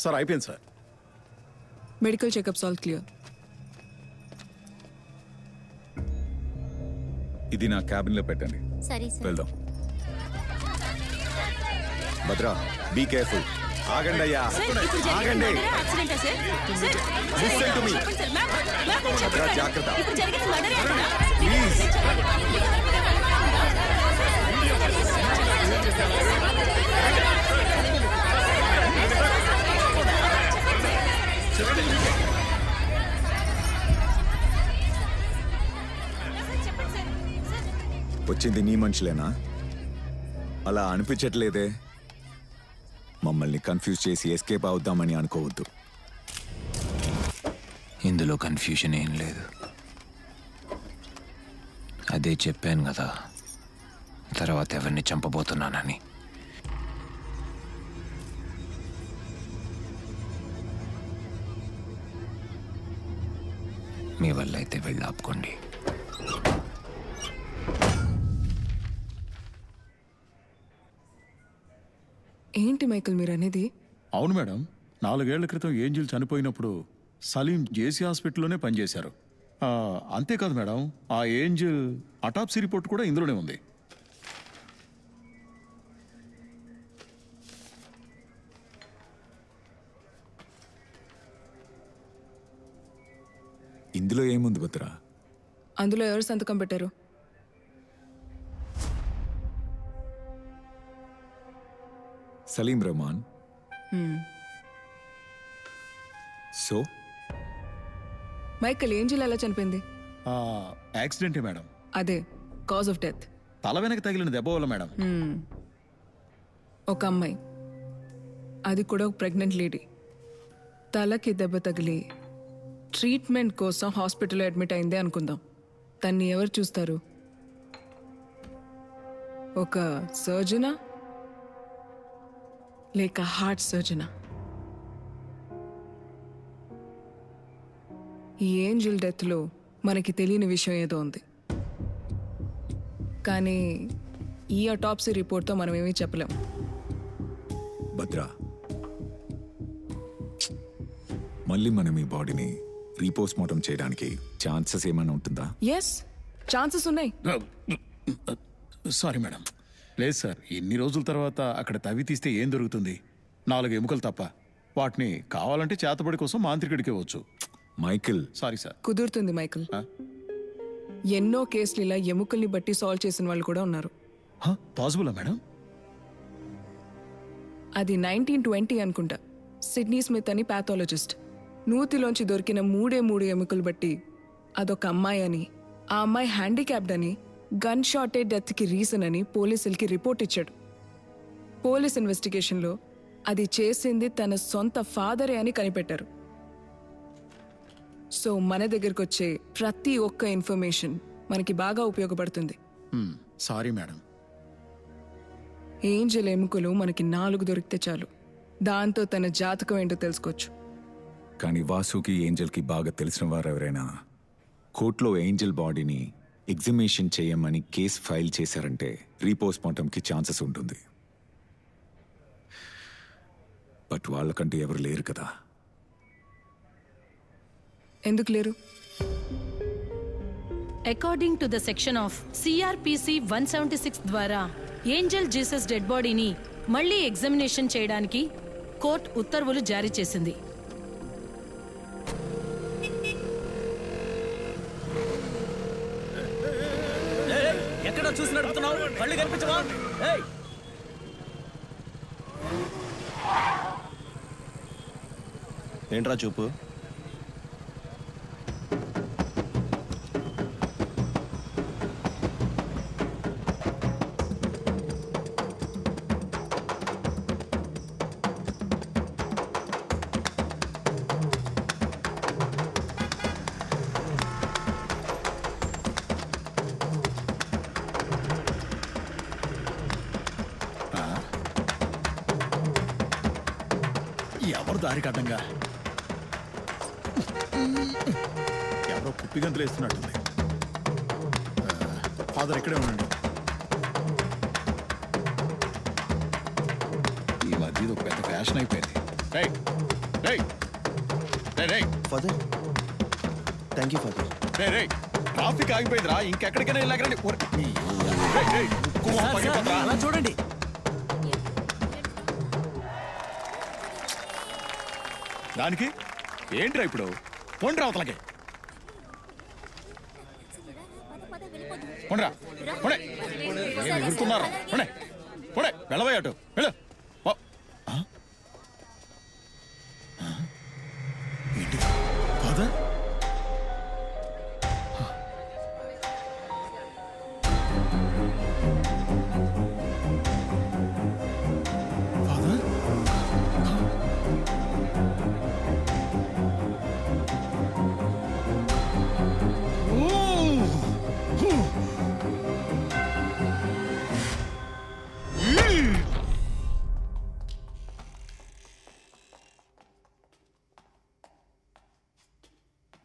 సార్ అయిపోయింది sir. Medical checkups all clear. ఇది నా క్యాబిన్ లో పెట్టండి. సరే సార్. వెళ్దాం. Bhadra, be careful. ఆగండి అయ్యా, ఆగండి. Listen to me. భద్రా, జాగ్రత్త. ప్లీజ్. వచ్చింది నీ మనుషులేనా? అలా అనిపించట్లేదే. మమ్మల్ని కన్ఫ్యూజ్ చేసి ఎస్కేప్ అవుద్దామని అనుకోవద్దు. ఇందులో కన్ఫ్యూజన్ ఏం లేదు. అదే చెప్పాను కదా, తర్వాత ఎవరిని చంపబోతున్నానని. మీ వల్ల అయితే వెళ్ళి ఆపుకోండి. ఏంటి మైకల్ మీరు అనేది? అవును మేడం, 4 ఏళ్ల క్రితం ఏంజిల్ చనిపోయినప్పుడు సలీం జేసీ హాస్పిటల్లోనే పనిచేశారు. అంతేకాదు మేడం, ఆ ఏంజల్ అటాప్సీ రిపోర్ట్ కూడా ఇందులోనే ఉంది. ఇందులో ఏముంది భద్ర? అందులో ఎవరు సంతకం పెట్టారు? Saleem Rehman. So Michael Angel ఎలా చనిపోయింది? యాక్సిడెంటే మేడం. అదే కాజ్ ఆఫ్ డెత్. తల వెనక తగిలిన దెబ్బ వల్ల మేడం. ఒక అమ్మాయి, అది కూడా ఒక ప్రెగ్నెంట్ లేడీ, తలకి దెబ్బ తగిలి ట్రీట్మెంట్ కోసం హాస్పిటల్లో అడ్మిట్ అయిందే అనుకుందాం. తన్ని ఎవరు చూస్తారు? ఒక సర్జనా లేక హార్ట్ సర్జనా? ఈ ఏంజల్ డెత్లో మనకి తెలియని విషయం ఏదో ఉంది, కానీ ఈ అటాప్సీ రిపోర్ట్తో మనం ఏమీ చెప్పలేం. భద్ర, మళ్ళీ మనం ఈ బాడీని రీపోస్ట్ మార్టం చేయడానికి ఛాన్సెస్ ఏమైనా ఉంటుందా? ఎస్, ఛాన్సెస్ ఉన్నాయి. Sorry madam. లేదు సార్, ఇన్ని రోజుల తర్వాత అక్కడ తవ్వి తీస్తే ఏం దొరుకుతుంది? 4 ఎముకలు తప్ప. వాటిని కావాలంటే చేతబడి కోసం మాంత్రికుడికి ఇవ్వచ్చు. మైకిల్. Sorry sir. కుదురుతుంది మైకిల్. ఎన్నో కేసులు ఇలా ఎముకల్ని బట్టి సాల్వ్ చేసిన వాళ్ళు కూడా ఉన్నారు. పాసిబులా మేడం? అది 1920 అనుకుంటా. సిడ్నీ స్మిత్ అని ప్యాథాలజిస్ట్ నూతిలోంచి దొరికిన 3 ఎముకలు బట్టి అదొక అమ్మాయి అని, ఆ అమ్మాయి హ్యాండిక్యాప్డ్ అని, గన్ షాటే డెత్కి రీజన్ అని పోలీసులకి రిపోర్ట్ ఇచ్చాడు. పోలీస్ ఇన్వెస్టిగేషన్లో అది చేసింది తన సొంత ఫాదరే అని కనిపెట్టారు. సో మన దగ్గరకు వచ్చే ప్రతి ఒక్క ఇన్ఫర్మేషన్ మనకి బాగా ఉపయోగపడుతుంది. Sorry madam. ఏంజల్ ఎముకలు మనకి 4 దొరికితే చాలు, దాంతో తన జాతకం ఏంటో తెలుసుకోవచ్చు. కానీ వాసుకి ఏంజల్కి బాగా తెలిసిన వారు ఎవరైనా కోర్టులో ఏంజల్ బాడీని ఎగ్జిబిషన్ చేయమని కేసు ఫైల్ చేశారంటే రీపోస్ట్ మార్టంకి ఛాన్సెస్ ఉంటుంది. బట్ వాళ్ళకంటే ఎవరు లేరు కదా. ఎందుకు లేరు? According to the section of CrPC 176 ద్వారా ఏంజల్ జీసస్ డెడ్ బాడీని మళ్లీ ఎగ్జామినేషన్ చేయడానికి కోర్టు ఉత్తర్వులు జారీ చేసింది. ఎక్కడ చూసి నడుపుతున్నావు? కళ్ళు కనిపించవా? ఏంట్రా చూపు? ఎవరు దారి కట్టంగా? ఎవరో కుప్పి గంతులు వేస్తున్నట్టుంది. ఫాదర్ ఇక్కడే ఉండండి. ఈ మధ్య ఇది ఒక పెద్ద ఫ్యాషన్ అయిపోయింది. Father, thank you father. Traffic ఆగిపోయిందిరా, ఇంకెక్కడికైనా వెళ్ళాకరండి. చూడండి. దానికి ఏంట్రా ఇప్పుడు? పొండ్రా అవతలకి. పొండ్రా, పొడే. ఎగురుతున్నారా? పొడే, పొడే. వెళ్ళబోయే అటు వెళ్ళు. ఏంటి father?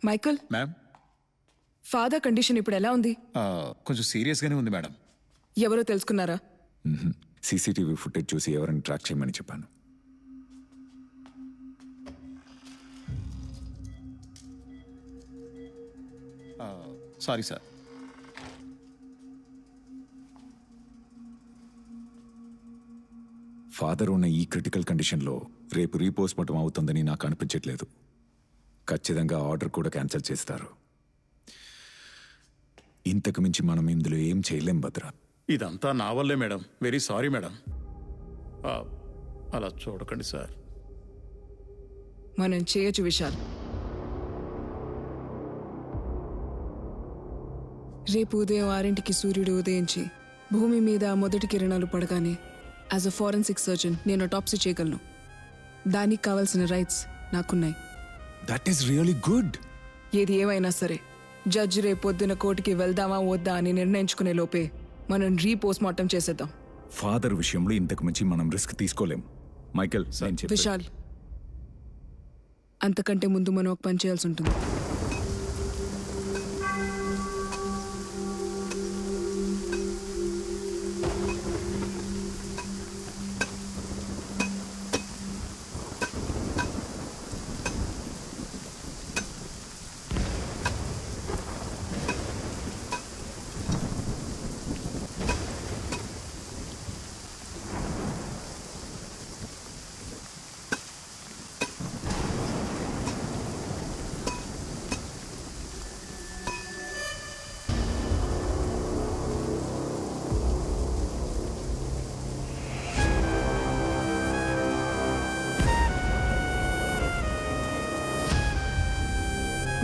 Michael, ma'am, father condition ఇప్పుడు ఎలా ఉంది? కొంచెం సీరియస్గానే ఉంది మేడం. ఎవరో తెలుసుకున్నారా? సీసీటీవీ ఫుటేజ్ చూసి ఎవరిని ట్రాక్ చేయమని చెప్పాను. Sorry sir. ఫాదర్ ఉన్న ఈ క్రిటికల్ కండిషన్లో రేపు రీపోస్ట్మార్టం అవుతుందని నాకు అనిపించట్లేదు. ఖచ్చితంగా ఆర్డర్ కూడా క్యాన్సిల్ చేస్తారు. ఇంతకు మించి మనం ఇందులో ఏం చేయలేం భద్ర. ఇదంతా నా వల్లే మేడం. Very sorry madam. అలా చూడకండి సార్. మనం చేయొచ్చు విశాల్. రేపు ఉదయం 6ంటికి సూర్యుడు ఉదయించి భూమి మీద మొదటి కిరణాలు పడగానే యాజ్ అ ఫారెన్సిక్ సర్జన్ నేను అటాప్సీ చేయగలను. దానికి కావాల్సిన రైట్స్ నాకున్నాయి. That is really good. ఏది ఏమైనా సరే జడ్జి రేపు పొద్దున కోర్టుకి వెళ్దామా వద్దా అని నిర్ణయించుకునే లోపే మనం రీపోస్ట్మార్టం చేసేద్దాం. ఫాదర్ విషయంలో ఇంతకు మించి మనం రిస్క్ తీసుకోలేం. మైకేల్, విశాల్, అంతకంటే ముందు మనం ఒక పని చేయాల్సి ఉంటుంది.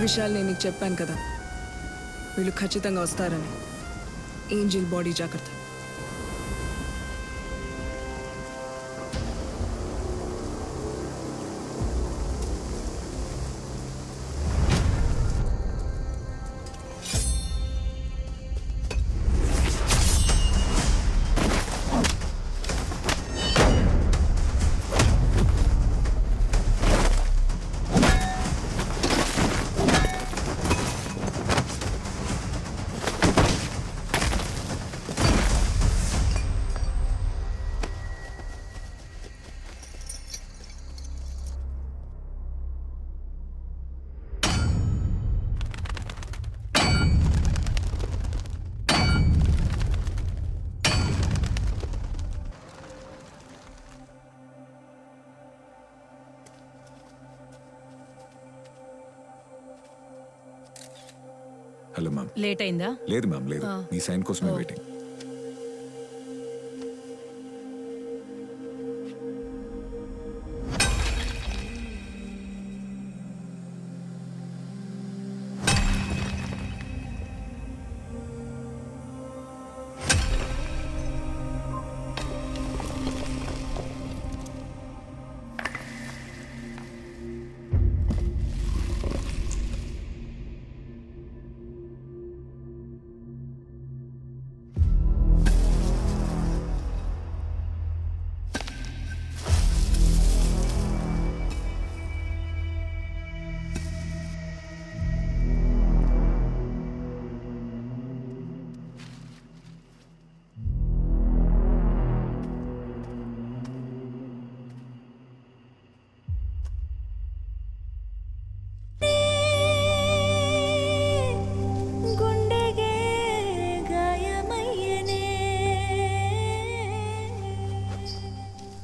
విషయాలు నేను నీకు చెప్పాను కదా, వీళ్ళు ఖచ్చితంగా వస్తారని. ఏంజల్ బాడీ జాగ్రత్త. Hello ma'am. లేట్ అయిందా? లేదు మ్యామ్, లేదు. మీ సైన్ కోసమే వెయిటింగ్.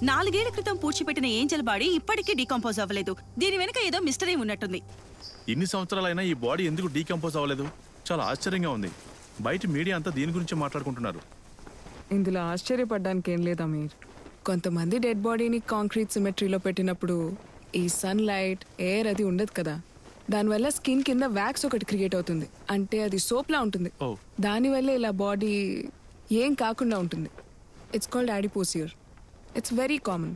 నాలుగేళ్ల క్రితం పూడ్చిపెట్టిన ఏంజల్ బాడీ ఇప్పటికీ డీకంపోజ్ అవ్వలేదు. దీని వెనుక ఏదో మిస్టరీ ఉన్నట్టుంది. ఇన్ని సంవత్సరాలైనా ఈ బాడీ ఎందుకు డీకంపోజ్ అవ్వలేదు? చాలా ఆశ్చర్యంగా ఉంది. బయట మీడియా అంతా దీని గురించి మాట్లాడుకుంటున్నారు. ఇందులో ఆశ్చర్యపడ్డానికి ఏం లేదా మీరు? కొంతమంది డెడ్ బాడీని కాంక్రీట్ సిమెట్రీలో పెట్టినప్పుడు ఈ సన్ లైట్, ఎయిర్ అది ఉండదు కదా. దానివల్ల స్కిన్ కింద వ్యాక్స్ ఒకటి క్రియేట్ అవుతుంది. అంటే అది సోప్లా ఉంటుంది. దానివల్ల ఇలా బాడీ ఏం కాకుండా ఉంటుంది. It's called adipocere. It's very common.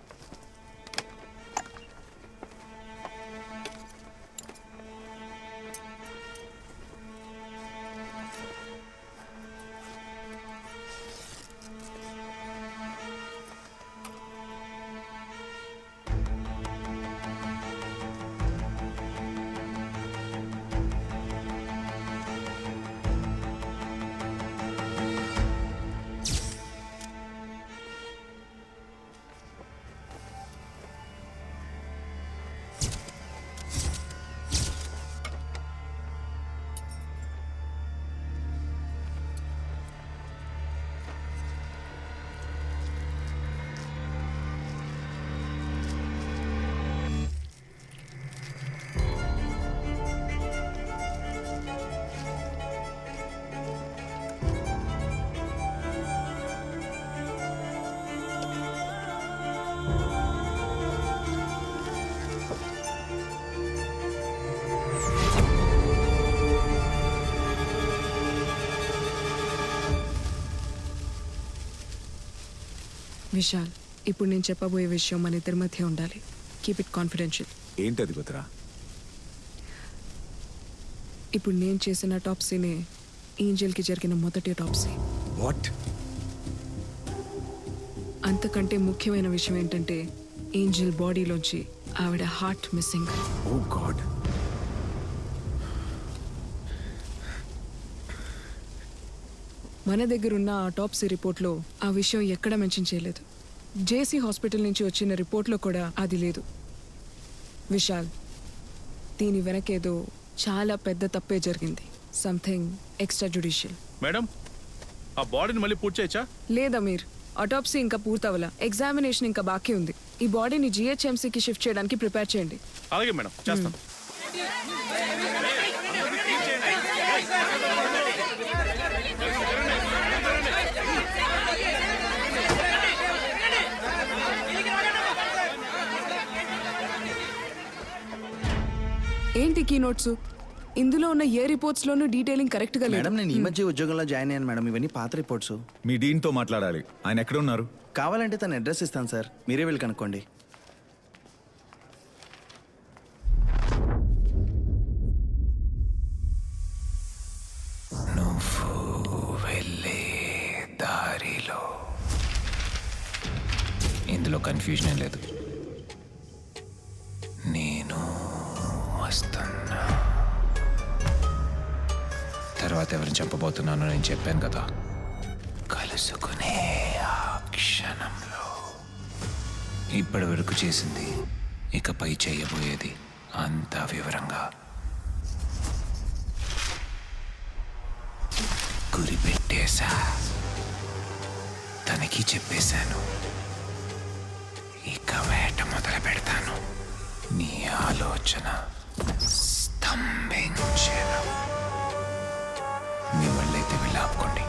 Vishal, ఇప్పుడు నేను చెప్పబోయే విషయం మన ఇద్దరి మధ్య ఉండాలి. Keep it confidential. ఏంటది భద్ర? ఇప్పుడు నేను చేసిన టాప్సీనే ఏంజల్కి జరిగిన మొదటి టాప్సీ. వాట్? అంతకంటే ముఖ్యమైన విషయం ఏంటంటే ఏంజల్ బాడీలోంచి ఆవిడ హార్ట్ మిస్సింగ్. ఓ గాడ్. మన దగ్గరున్న ఆ టాప్సీ రిపోర్ట్లో ఆ విషయం ఎక్కడ మెన్షన్ చేయలేదు. జేసీ హాస్పిటల్ నుంచి వచ్చిన రిపోర్ట్లో కూడా అది లేదు. విశాల్, దీని వెనకేదో చాలా పెద్ద తప్పే జరిగింది. Something extra judicial. మేడం, ఆ బాడీని మళ్ళీ పూర్తి చేయొచ్చా? లేదా మీరు ఆటోప్సీ ఇంకా పూర్తవలా, ఎగ్జామినేషన్ ఇంకా బాకీ ఉంది. ఈ బాడీని జిహెచ్ఎంసీకి షిఫ్ట్ చేయడానికి ప్రిపేర్ చేయండి. అలాగే మేడం, చేస్తాం. ఏంటి కీ నోట్స్? ఇందులో ఉన్న ఏ రిపోర్ట్స్ లోనూ డీటెయిలింగ్ కరెక్ట్ గా లేదు. మేడం, నేను ఈ మధ్య ఉద్యోగంలో జాయిన్ అయ్యాను మేడం. ఇవన్నీ పాత రిపోర్ట్స్. మీ డీన్తో మాట్లాడాలి. ఆయన ఎక్కడ ఉన్నారు? కావాలంటే తన అడ్రస్ ఇస్తాను సార్, మీరే వెళ్ళి కనుక్కోండి. దారిలో ఇందులో కన్ఫ్యూజన్ లేదు. నేను వస్తున్నా. తర్వాత ఎవరిని చంపబోతున్నానో నేను చెప్పాను కదా. కలుసుకునే ఆ క్షణంలో ఇప్పటి వరకు చేసింది, ఇకపై చేయబోయేది అంతా వివరంగా గురి పెట్టేశా. తనకి చెప్పేశాను. ఇక వేట మొదలు పెడతాను. నీ ఆలోచన స్తంభించను. మీ వాళ్ళైతే వెళ్ళి ఆపుకోండి.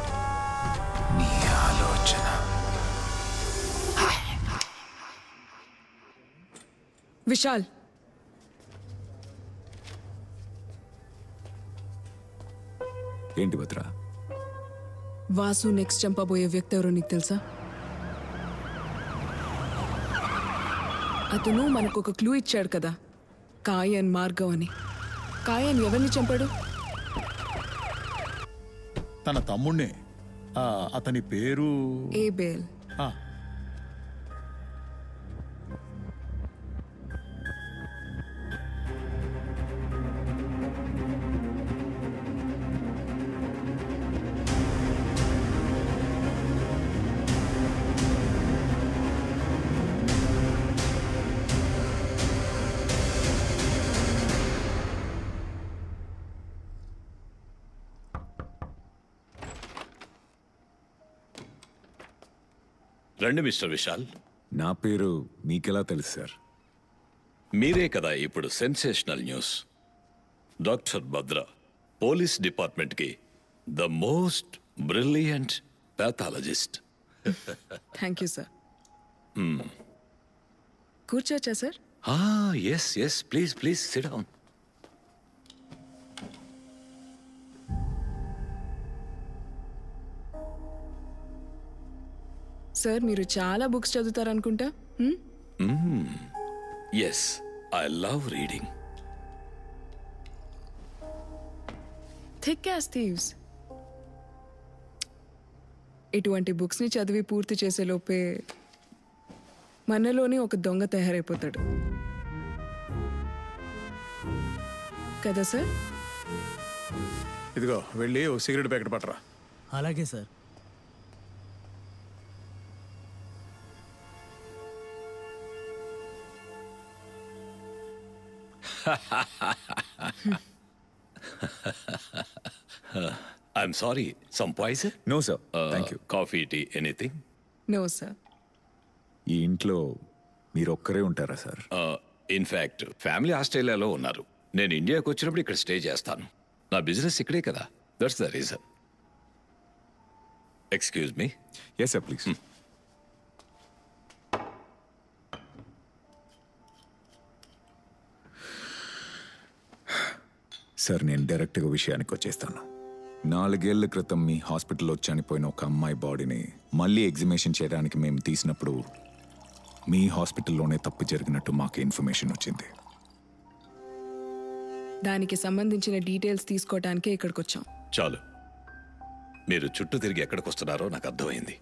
నీ ఆలోచన. విశాల్, ఏంటి భద్ర? వాసు నెక్స్ట్ చంపబోయే వ్యక్తి ఎవరో నీకు తెలుసా? అతను మనకు ఒక క్లూ ఇచ్చాడు కదా, కాయన్ మార్గవ్ అని. కాయన్ ఎవరిని చంపాడు? తన తమ్ముణ్ణే. అతని పేరు ఏబేల్. రండి మిస్టర్ విశాల్. నా పేరు మీకెలా తెలుసు సార్? మీరే కదా ఇప్పుడు sensational news. Doctor Bhadra police డిపార్ట్మెంట్కి the most brilliant pathologist. Thank you sir. కూర్చోవచ్చా sir? Yes yes, please please sit down. Sir, మీరు చాలా బుక్స్ చదువుతారనుకుంటా. Yes, I love reading. Thick as thieves. ఇటువంటి బుక్స్ని చదివి పూర్తి చేసే లోపే మనలోనే ఒక దొంగ తయారైపోతాడు కదా సార్? ఇదిగో వెళ్ళి ఓ సిగరెట్ ప్యాకెట్ పట్టరా. అలాగే sir. I'm sorry, some poison? No, sir. Thank you. Coffee, tea, anything? No sir. ఈ ఇంట్లో మీరు ఒక్కరే ఉంటారా సార్? ఇన్ఫ్యాక్ట్ ఫ్యామిలీ ఆస్ట్రేలియాలో ఉన్నారు. నేను ఇండియాకి వచ్చినప్పుడు ఇక్కడ స్టే చేస్తాను. నా బిజినెస్ ఇక్కడే కదా. That's the reason. Excuse me. Yes sir, please. Sir, నేను డైరెక్ట్గా విషయానికి వచ్చేస్తాను. 4 ఏళ్ల క్రితం మీ హాస్పిటల్లో చనిపోయిన ఒక అమ్మాయి బాడీని మళ్ళీ ఎగ్జిబిషన్ చేయడానికి మేము తీసినప్పుడు మీ హాస్పిటల్లోనే తప్పు జరిగినట్టు మాకు ఇన్ఫర్మేషన్ వచ్చింది. దానికి సంబంధించిన డీటెయిల్స్ తీసుకోవటానికే ఇక్కడికి వచ్చాం. చాలు, మీరు చుట్టూ తిరిగి ఎక్కడికి వస్తున్నారో నాకు అర్థమైంది.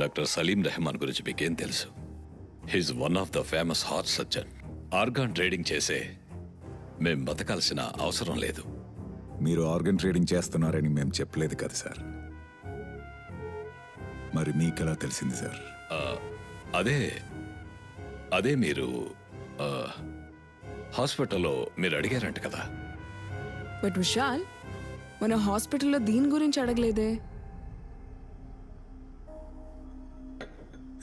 డాక్టర్ సలీం రెహమాన్ గురించి మీకేం తెలుసు? He's one of the famous heart surgeon. Organ trading చేసే మేం బతకాల్సిన అవసరం లేదు. మీరు ఆర్గన్ ట్రేడింగ్ చేస్తున్నారని మేము చెప్పలేదు కదా సార్. మరి మీకెలా తెలిసింది సార్? అదే మీరు హాస్పిటల్లో మీరు అడిగారంట కదా. బట్ విశాల్, మన హాస్పిటల్లో దీని గురించి అడగలేదే.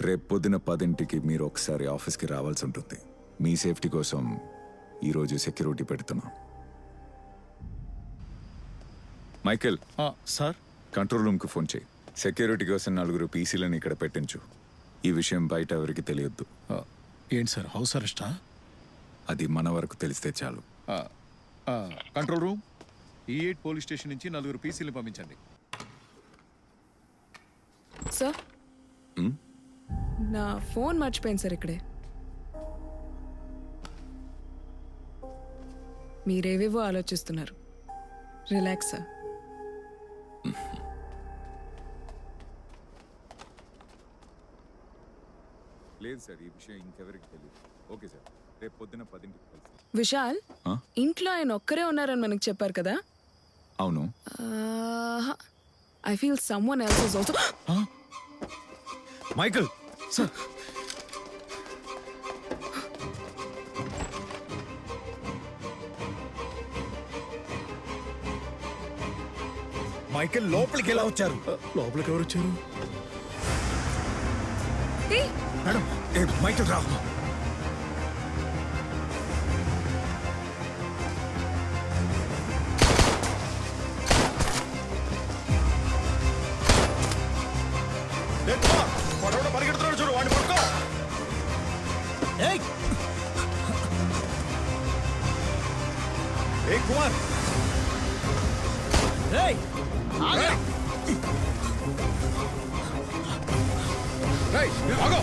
రేపు పొద్దున 10ంటికి మీరు ఒకసారి ఆఫీస్కి రావాల్సి ఉంటుంది. మీ సేఫ్టీ కోసం ఈరోజు సెక్యూరిటీ పెడుతున్నాం. మైకేల్ సార్, కంట్రోల్ రూమ్కి ఫోన్ చేయి. సెక్యూరిటీ కోసం 4 పీసీలను ఇక్కడ పెట్టించు. ఈ విషయం బయట ఎవరికి తెలియొద్దు. ఏంటి సార్, హౌస్ అరెస్టా? అది మన వరకు తెలిస్తే చాలు. Control room, E8 police station నుంచి 4 పీసీలను పంపించండి. సార్, నా ఫోన్ మర్చిపోయింది సార్ ఇక్కడే. మీరేవేవో ఆలోచిస్తున్నారు. Relax sir. లేదు సార్, ఈ విషయం ఇంకెవరికి తెలియదు. ఓకే సార్, రేపు పొద్దున 10ంటికి కలిసి. విశాల్, ఇంట్లో ఆయన ఒక్కరే ఉన్నారని మనకు చెప్పారు కదా. అవును. I feel someone else is also. Michael sir, Michael లోపలికి ఎలా వచ్చారు? లోపలికి ఎవరు వచ్చారు? మేడం, మైకల్ రా. పరిగెడుతున్నాడు చూడు, వాడిని పట్టుకో. ఏ కుమార్, ఆగో.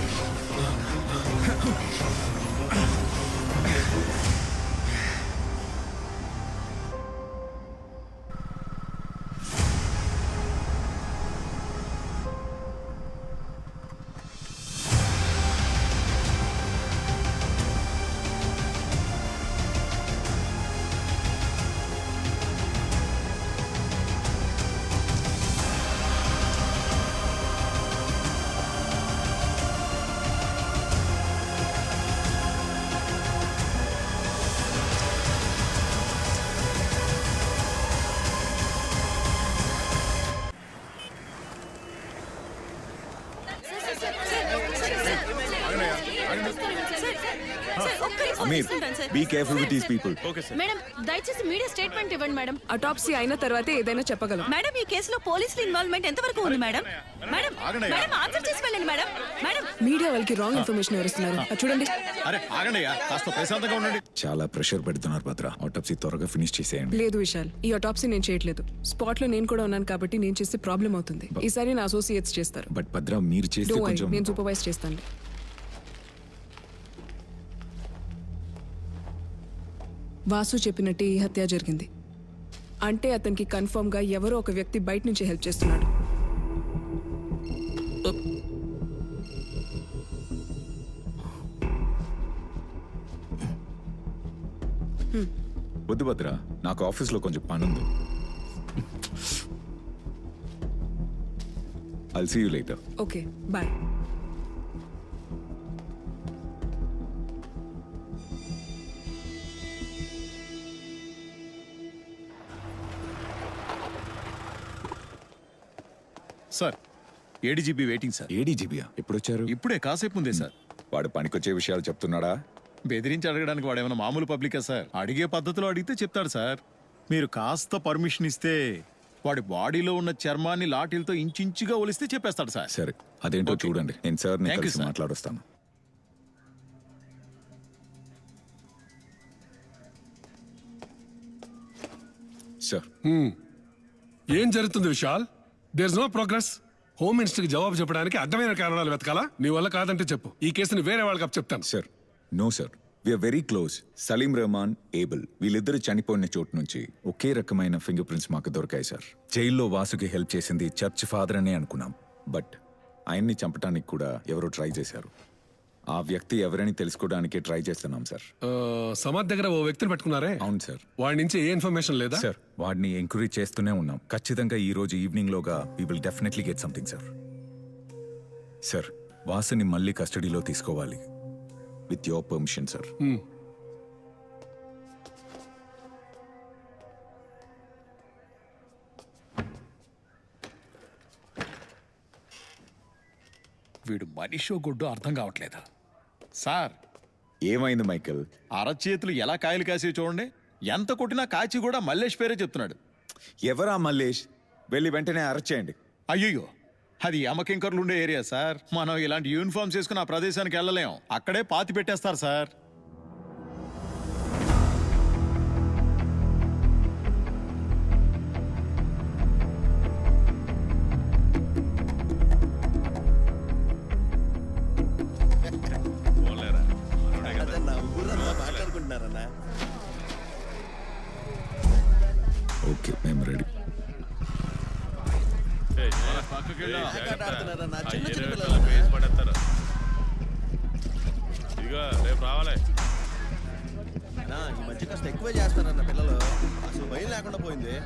Be careful with these people. Madam, దయచేసి మీడియా స్టేట్మెంట్ ఇవ్వండి మేడం. అటాప్సీ అయిన తర్వాతే ఏదైనా చెప్పగలం. మేడం, ఈ కేసులో పోలీసుల ఇన్వాల్వ్మెంట్ ఎంతవరకు ఉంది మేడం? మేడం, మేడం ఆన్సర్ చేసి వెళ్ళండి మేడం. మేడం, మీడియా వాళ్ళకి రాంగ్ ఇన్ఫర్మేషన్ ఎవరిస్తున్నారు చూడండి. అరే ఆగండి, కాస్త ప్రశాంతంగా ఉండండి. చాలా ప్రెషర్ పెడుతున్నారు భద్ర. ఆటోప్సీ త్వరగా ఫినిష్ చేసేయండి. లేదు విశాల్, ఈ ఆటోప్సీ నేను చేయట్లేదు. స్పాట్ లో నేను కూడా ఉన్నాను కాబట్టి నేను చేస్తే ప్రాబ్లం అవుతుంది. ఈసారి నా అసోసియేట్స్ చేస్తారు. బట్ భద్ర, మీరు చేస్తే కొంచెం. నేను సూపర్వైజ్ చేస్తాను. వాసు చెప్పినట్టే ఈ హత్య జరిగింది. అంటే అతనికి కన్ఫర్మ్ గా ఎవరో ఒక వ్యక్తి బయట నుంచి హెల్ప్ చేస్తున్నాడు. వద్దు భద్ర, నాకు ఆఫీస్లో కొంచెం పనుంది. I'll see you later. Okay, bye. Sir, ADGB waiting sir. ఏడీజీబీయా? ఎప్పుడు వచ్చారు? ఇప్పుడే, కాసేపు ముందే సార్. వాడు పనికొచ్చే విషయాలు చెప్తున్నాడా? బెదిరించి అడగడానికి వాడేమైనా మామూలు పబ్లికా సార్? అడిగే పద్ధతిలో అడిగితే చెప్తాడు సార్. మీరు కాస్త పర్మిషన్ ఇస్తే వాడి బాడీలో ఉన్న చర్మాన్ని లాఠీలతో ఇంచుగా ఒలిస్తే చెప్పేస్తాడు సార్. సరే, అదేంటో చూడండి. నేను సార్ని Thank you, కలిసి sir. మాట్లాడొస్తాను. సార్ ఏం జరుగుతుంది Vishal? There is no progress. Home మినిస్టర్కి జవాబు చెప్పడానికి అడ్డమైన కారణాలు వెతకాలా? నీ వల్ల కాదంటే చెప్పు, ఈ కేసుని వేరే వాళ్ళకి చెప్తాను. Sir no sir, we're very close. Saleem Rehman, Abel వీళ్ళిద్దరు చనిపోయిన చోటు నుంచి ఒకే రకమైన ఫింగర్ ప్రింట్స్ మాకు దొరికాయి సార్. జైల్లో వాసుకి హెల్ప్ చేసింది చర్చ్ ఫాదర్ అనే అనుకున్నాం, బట్ ఆయన్ని చంపడానికి కూడా ఎవరో ట్రై చేశారు. ఆ వ్యక్తి ఎవరని తెలుసుకోవడానికి ట్రై చేస్తున్నాం సార్. సమాధ్ దగ్గర ఓ వ్యక్తిని పెట్టుకున్నారే? అవును సార్. వాడి నుంచి ఏ ఇన్ఫర్మేషన్ లేదా? సార్ వాడిని ఎంక్వైరీ చేస్తూనే ఉన్నాం. ఖచ్చితంగా ఈ రోజు ఈవినింగ్ లోగా we will definitely get something sir. Sir వాసుని మళ్ళీ కస్టడీలో తీసుకోవాలి, విత్ యువర్ పర్మిషన్ సార్. వీడు మనిషో గుడ్డో అర్థం కావట్లేదు సార్. ఏమైంది మైకేల్? అరచేతులు ఎలా కాయలు కాసి చూడండి. ఎంత కొట్టినా కాచి కూడా మల్లేష్ పేరే చెప్తున్నాడు. ఎవరా మల్లేష్? వెళ్ళి వెంటనే అరెస్ట్ చేయండి. అయ్యో, అది యమకింకర్లు ఉండే ఏరియా సార్. మనం ఇలాంటి యూనిఫామ్స్ వేసుకుని ఆ ప్రదేశానికి వెళ్ళలేం. అక్కడే పాతి పెట్టేస్తారు సార్. ఓకే, మేము రెడీ. రేపు రావాలి. ఈ మధ్య కాస్త ఎక్కువే చేస్తారన్న పిల్లలు, అసలు భయం లేకుండా పోయింది.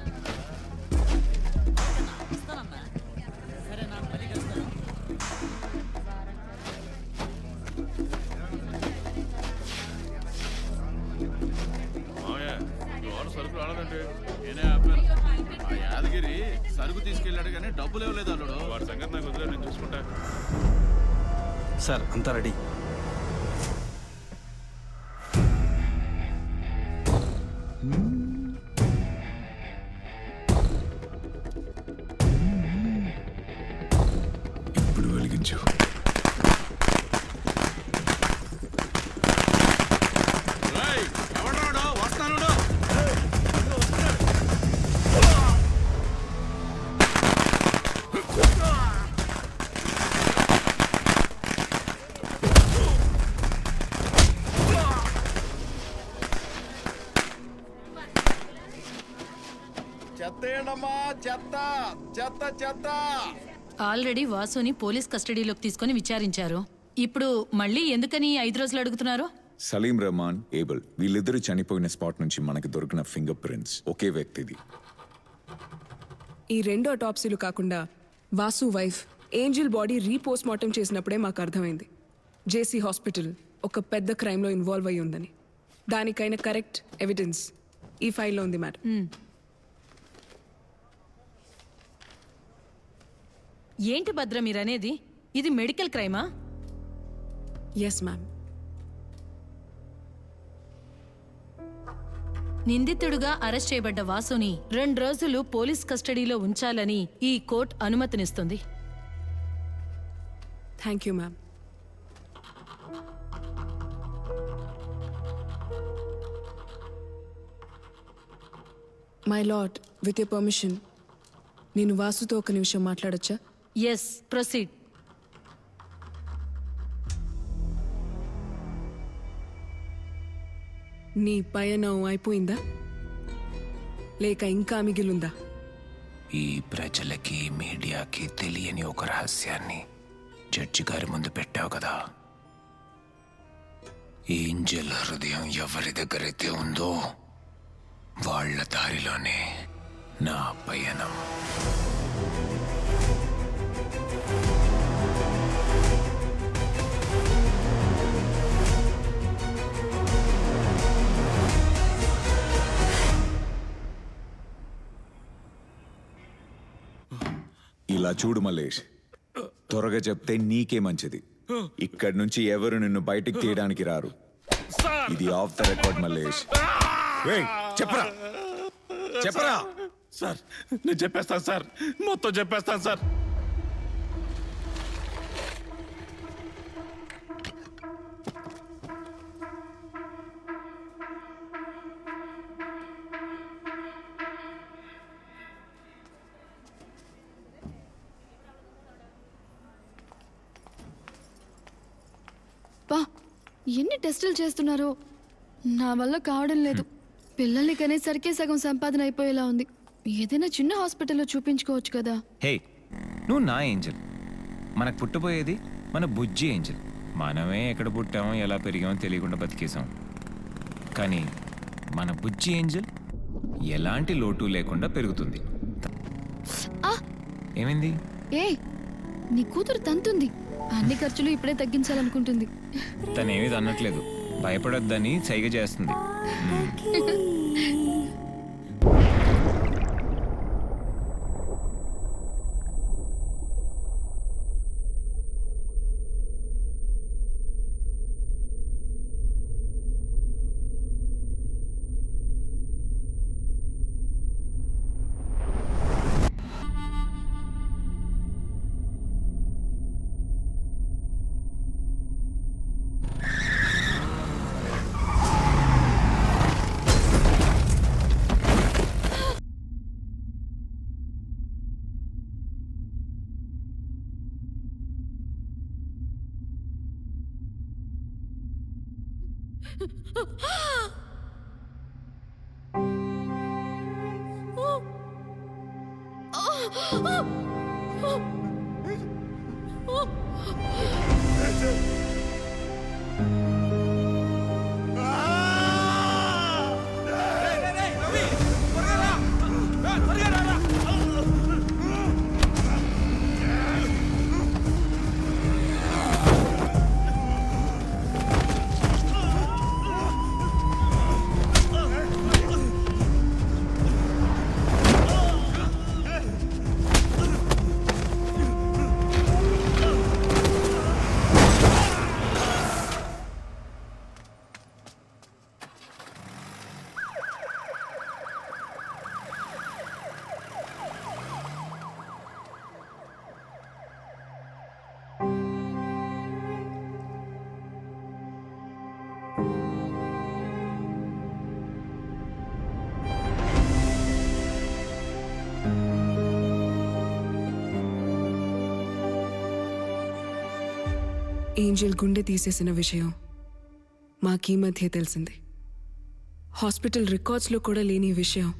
సరుకు రాలేదండి. నేనే ఆపాను. ఆ యాదగిరి సరుకు తీసుకెళ్ళాడు కానీ డబ్బులు ఇవ్వలేదు అల్లుడు. వాడి సంగతి నాకు వదిలేదు, నేను చూసుకుంటా. సార్ అంతా రెడీ. ఇప్పుడు వెలిగించు. ఎవడాడో వస్తాను. చెత్తేండమ్మా, చెత్త చెత్త చెత్త. ఆల్రెడీ వాసుని పోలీస్ కస్టడీలోకి తీసుకొని విచారించారు. ఇప్పుడు మళ్ళీ ఎందుకని 5 రోజులు అడుగుతున్నారు? సలీం రెహమాన్, ఏబుల్ వీళ్ళిద్దరూ చనిపోయిన స్పాట్ నుంచి మనకి దొరికిన ఫింగర్ ప్రింట్స్ ఒకే వ్యక్తిది. ఈ 2 అటాప్సీలు కాకుండా Vasu wife Angel body repost mortem చేసినప్పుడే మాకు అర్థమైంది జేసీ హాస్పిటల్ ఒక పెద్ద క్రైమ్లో ఇన్వాల్వ్ అయి ఉందని. దానికైనా కరెక్ట్ ఎవిడెన్స్ ఈ ఫైల్లో ఉంది మేడం. ఏంటి భద్ర మీరనేది? ఇది మెడికల్ క్రైమా? Yes ma'am. నిందితుడుగా అరెస్ట్ చేయబడ్డ వాసుని 2 రోజులు పోలీస్ కస్టడీలో ఉంచాలని ఈ కోర్టు అనుమతినిస్తుంది. Thank you ma'am. My lord, with your permission నేను వాసుతో ఒక నిమిషం మాట్లాడొచ్చా? Yes, proceed. నీ పయనం అయిపోయిందా లేక ఇంకా మిగిలుందా? ఈ ప్రజలకి మీడియాకి తెలియని ఒక రహస్యాన్ని జడ్జి గారి ముందు పెట్టావు కదా. ఏంజెల్ హృదయం ఎవరి దగ్గరైతే ఉందో వాళ్ళ దారిలోనే నా పయనం. ఇలా చూడు మల్లేష్, త్వరగా చెప్తే నీకే మంచిది. ఇక్కడి నుంచి ఎవరు నిన్ను బయటికి తీయడానికి రారు. ఇది ఆఫ్ ద రికార్డ్ మల్లేష్. చెప్పరా చెప్పరా. సార్ నేను చెప్పేస్తాను సార్, మొత్తం చెప్పేస్తాను సార్. ఎన్ని టెస్టులు చేస్తున్నారో నా వల్ల కావడం లేదు. పిల్లల్ని కనేసరికే సగం సంపాదన అయిపోయేలా ఉంది. ఏదైనా చిన్న హాస్పిటల్లో చూపించుకోవచ్చు కదా. హే, నువ్వు నా ఏంజల్. మనకు పుట్టబోయేది మన బుజ్జి ఏంజల్. మనమే ఎక్కడ పుట్టామో ఎలా పెరిగామో తెలియకుండా బతికేసాం. కానీ మన బుజ్జి ఏంజల్ ఎలాంటి లోటు లేకుండా పెరుగుతుంది. ఏమైంది? ఏ నీ కూతురు తంతుంది. అన్ని ఖర్చులు ఇప్పుడే తగ్గించాలనుకుంటుంది. తనేమీ అనట్లేదు, భయపడొద్దని సైగ చేస్తుంది. ఏంజల్ గుండె తీసేసిన విషయం మాకీ మధ్య తెలిసింది. హాస్పిటల్ రికార్డ్స్లో కూడా లేని విషయం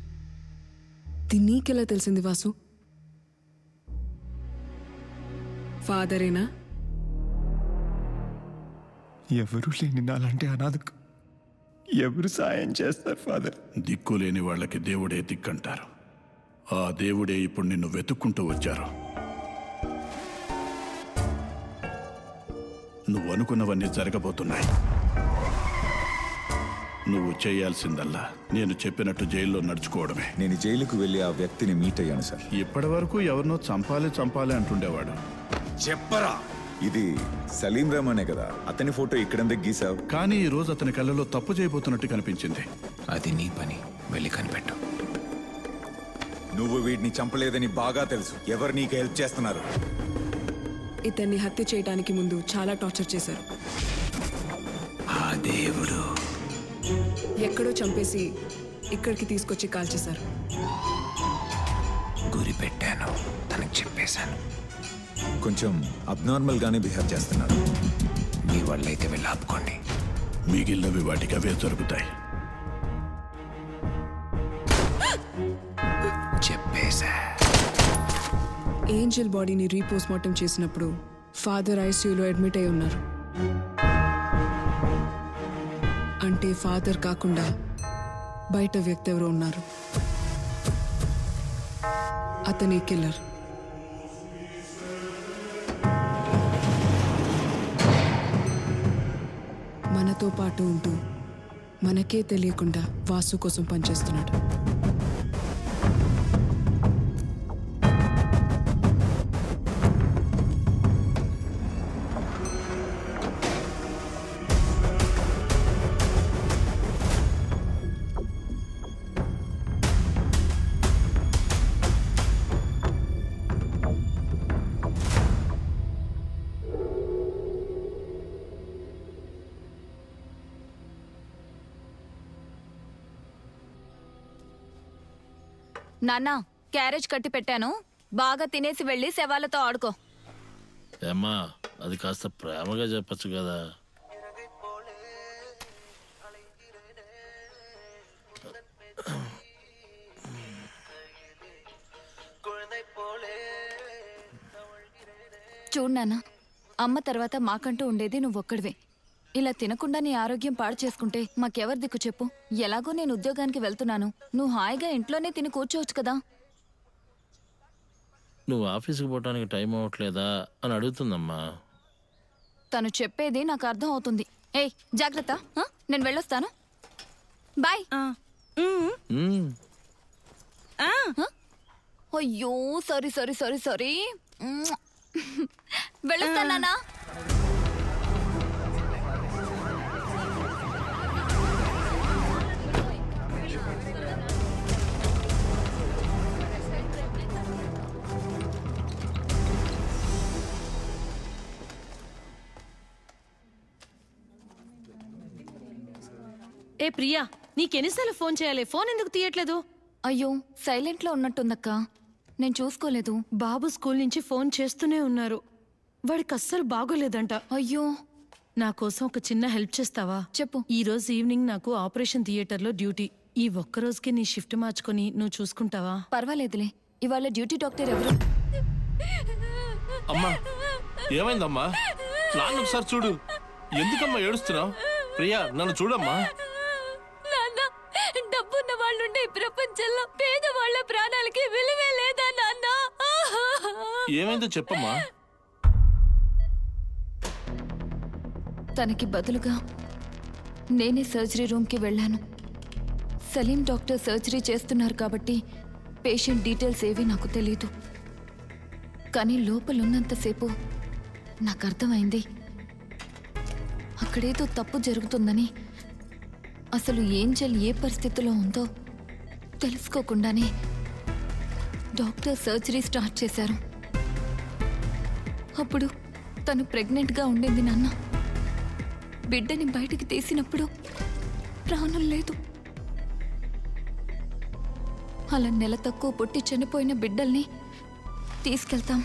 నీకెలా తెలిసింది వాసు? ఫాదరేనా? ఎవరు లేని నాలంటే అనాథకు ఎవరు సాయం చేస్తారు ఫాదర్? దిక్కులేని వాళ్ళకి దేవుడే దిక్కంటారు. ఆ దేవుడే ఇప్పుడు నిన్ను వెతుక్కుంటూ వచ్చారు. నువ్వు అనుకున్నవన్నీ జరగబోతున్నాయి. నువ్వు చేయాల్సిందల్లా నేను చెప్పినట్టు జైల్లో నడుచుకోవడమే. నేను జైలుకు వెళ్ళి ఆ వ్యక్తిని మీట్ అయ్యాను సార్. ఇప్పటి వరకు ఎవరినో చంపాలి అంటుండేవాడు. చెప్పరా, ఇది సలీం రెహమానే కదా? అతని ఫోటో ఇక్కడందుకు గీసావు. కానీ ఈ రోజు అతని కళ్ళలో తప్పు చేయబోతున్నట్టు కనిపించింది. అది నీ పని, వెళ్ళి కనిపెట్టు. నువ్వు వీడిని చంపలేదని బాగా తెలుసు. ఎవరు నీకు హెల్ప్ చేస్తున్నారు? ఇతన్ని హత్య చేయడానికి ముందు చాలా టార్చర్ చేశారు. ఆ దేవుడు ఎక్కడో చంపేసి ఇక్కడికి తీసుకొచ్చి కాల్చేశారు. గురి పెట్టాను, తనకు చెప్పేశాను. కొంచెం అబ్నార్మల్ గానే బిహేవ్ చేస్తున్నాడు. మీ వాళ్ళైతే వెళ్ళి ఆపుకోండి. మిగిలినవి వాటికి అవే జరుగుతాయి. చెప్పేశా. ఏంజల్ బాడీని రీపోస్ట్మార్టం చేసినప్పుడు ఫాదర్ ఐసీయూలో అడ్మిట్ అయి ఉన్నారు. అంటే ఫాదర్ కాకుండా బయట వ్యక్తి ఎవరో ఉన్నారు. అతనే కిల్లర్. మనతో పాటు ఉంటూ మనకే తెలియకుండా వాసు కోసం పనిచేస్తున్నాడు. నాన్నా, క్యారేజ్ కట్టి పెట్టాను. బాగా తినేసి వెళ్ళి శవాలతో ఆడుకో. ఏమ్మా, అది కాస్త ప్రేమగా చెప్పచ్చు కదా. చూడు నాన్న, అమ్మ తర్వాత మాకంటూ ఉండేది నువ్వొక్కడివే. ఇలా తినకుండా నీ ఆరోగ్యం పాడు చేసుకుంటే మాకెవరి దిక్కు చెప్పు? ఎలాగో నేను ఉద్యోగానికి వెళ్తున్నాను, నువ్వు హాయిగా ఇంట్లోనే తిని కూర్చోవచ్చు కదా. నువ్వు ఆఫీస్కి పోవడానికి టైం అవ్వట్లేదా అని అడుగుతుందమ్మా. తను చెప్పేది నాకు అర్థం అవుతుంది. ఏయ్ జాగ్రత్త, నేను వెళ్ళొస్తాను. బాయ్. అయ్యో సారీ సారీ సారీ సారీ. వెళ్ళొస్తానా? ఏ ప్రియా, నీకెన్నిసార్లు ఫోన్ చేయాలి? ఫోన్ ఎందుకు తీయట్లేదు? అయ్యో సైలెంట్ లో ఉన్నట్టుందక్క, నేను చూసుకోలేదు. బాబు స్కూల్ నుంచి ఫోన్ చేస్తూనే ఉన్నారు. వాడికి అస్సలు బాగోలేదంట. అయ్యో, నా కోసం ఒక చిన్న హెల్ప్ చేస్తావా? చెప్పు. ఈ రోజు ఈవినింగ్ నాకు ఆపరేషన్ థియేటర్లో డ్యూటీ. ఈ ఒక్క రోజుకి నీ షిఫ్ట్ మార్చుకొని నువ్వు చూసుకుంటావా? పర్వాలేదులే, ఇవాళ డ్యూటీ డాక్టర్ ఎవరు? అమ్మా ఏమైందమ్మా? నాన్న ఒకసారి చూడు. ఎందుకమ్మా ఏడుస్తున్నావు? ప్రియా నన్ను చూడమ్మా. డబ్బున్న వాళ్ళుండే ఈ ప్రపంచంలో పేదవాళ్ల ప్రాణాలకి విలువే లేదా నాన్న? ఏమైందో చెప్పమ్మా. తనకి బదులుగా నేనే సర్జరీ రూమ్కి వెళ్ళాను. సలీం డాక్టర్ సర్జరీ చేస్తున్నారు కాబట్టి పేషెంట్ డీటెయిల్స్ ఏవి నాకు తెలీదు. కానీ లోపలున్నంతసేపు నాకు అర్థమైంది, అక్కడేదో తప్పు జరుగుతుందని. అసలు ఏంజెల్ ఏ పరిస్థితిలో ఉందో తెలుసుకోకుండానే డాక్టర్ సర్జరీ స్టార్ట్ చేశారు. అప్పుడు తను ప్రెగ్నెంట్గా ఉండింది నాన్న. బిడ్డని బయటికి తీసినప్పుడు ప్రాణం లేదు. అలా నెల తక్కువ పుట్టి చనిపోయిన బిడ్డల్ని తీసుకెళ్తాం.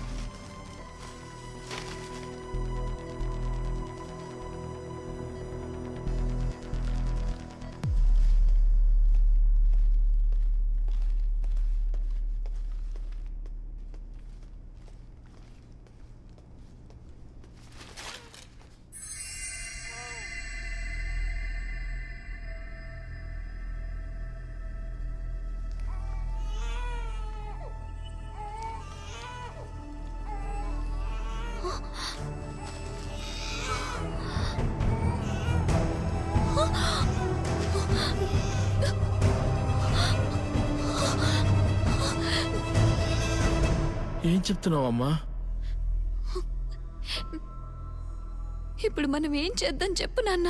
ఏం చెప్తున్నావమ్మా? ఇప్పుడు మనం ఏం చేద్దాం చెప్పు నాన్న.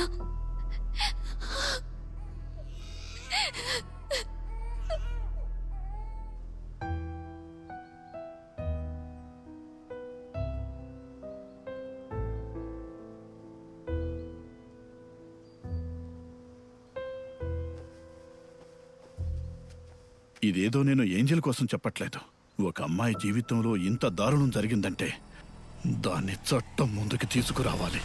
ఇదేదో నేను ఏంజెల్ కోసం చెప్పట్లేదు. ఒక అమ్మాయి జీవితంలో ఇంత దారుణం జరిగిందంటే దాన్ని చట్టం ముందుకు తీసుకురావాలి.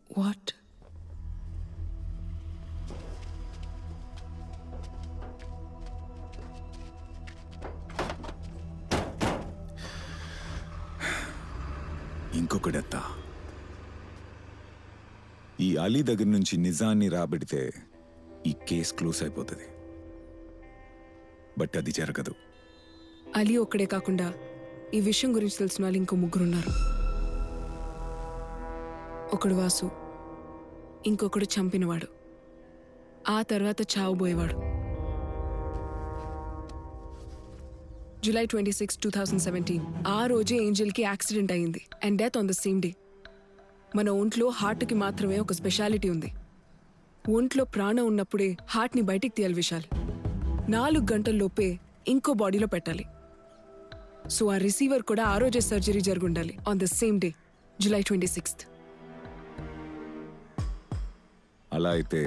What? ఇంకొకడెత్తా. ఈ అలీ దగ్గర నుంచి నిజాన్ని రాబడితే ఈ కేస్ క్లోజ్ అయిపోతుంది. బట్ అది జరగదు. అలీ ఒక్కడే కాకుండా ఈ విషయం గురించి తెలిసిన వాళ్ళు ఇంకో ముగ్గురున్నారు. ఒకడు వాసు, ఇంకొకడు చంపినవాడు, ఆ తర్వాత చావబోయేవాడు. July 26, 2017 ఆ రోజే ఏంజెల్కి యాక్సిడెంట్ అయింది and death on the same day. మన ఒంట్లో హార్ట్కి మాత్రమే ఒక స్పెషాలిటీ ఉంది. ఒంట్లో ప్రాణం ఉన్నప్పుడే హార్ట్ని బయటికి తీయాలి విశాల్. 4 గంటల్లోపే ఇంకో బాడీలో పెట్టాలి. సో ఆ రిసీవర్ కూడా ఆ రోజే సర్జరీ జరుగుండాలి on the same day, July 26th. అలా అయితే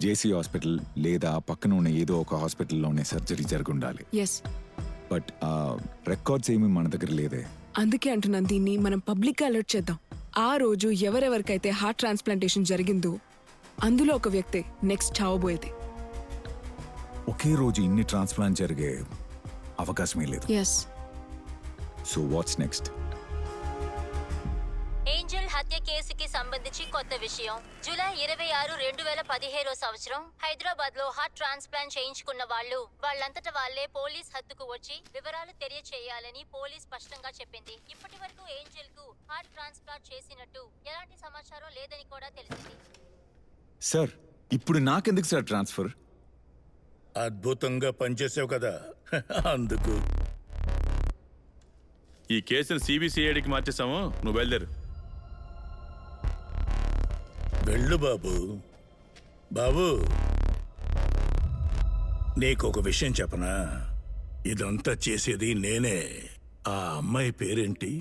జేసీ హాస్పిటల్ లేదా పక్కన ఉన్న ఏదో ఒక హాస్పిటల్లోనే సర్జరీ జరుగుండాలి. ఎస్. బట్ ఆ రికార్డ్స్ ఏమీ మన దగ్గర లేదే. అందుకే అంటున్నాను, దీన్ని మనం పబ్లిక్గా అలర్ట్ చేద్దాం. ఆ రోజు ఎవరెవరికైతే హార్ట్ ట్రాన్స్ప్లాంటేషన్ జరిగిందో అందులో ఒక వ్యక్తే నెక్స్ట్ చావబోయేది. ఒకే రోజు ఇన్ని ట్రాన్స్ప్లాంట్ జరిగే అవకాశమే లేదు. So what's next? ఏంజల్ హత్య కేసుకి సంబంధించి కొత్త విషయం. జూలై 26, 2017 సంవత్సరం హైదరాబాద్ లో హార్ట్ ట్రాన్స్ప్లాంట్ చేయించుకున్న వాళ్ళంతటా వాళ్ళే పోలీస్ హద్దుకు వచ్చి వివరాలు తెలియచేయాలని పోలీస్ స్పష్టంగా చెప్పింది. ఇప్పటి వరకు ఏంజల్ కు హార్ట్ ట్రాన్స్ప్లాంట్ చేసినట్టు ఎలాంటి సమాచారం లేదని కూడా తెలిసింది. సార్, ఇప్పుడు నాకెందుకు సార్ ట్రాన్స్ఫర్? అద్భుతంగా పనిచేసావు కదా, అందుకు. ఈ కేసును సిబిసిఐడికి మార్చేసాము. నువ్వు బయలుదేరు. వెళ్ళు బాబు. బాబు, నీకొక విషయం చెప్పనా? ఇదంతా చేసేది నేనే. ఆ అమ్మాయి పేరేంటి?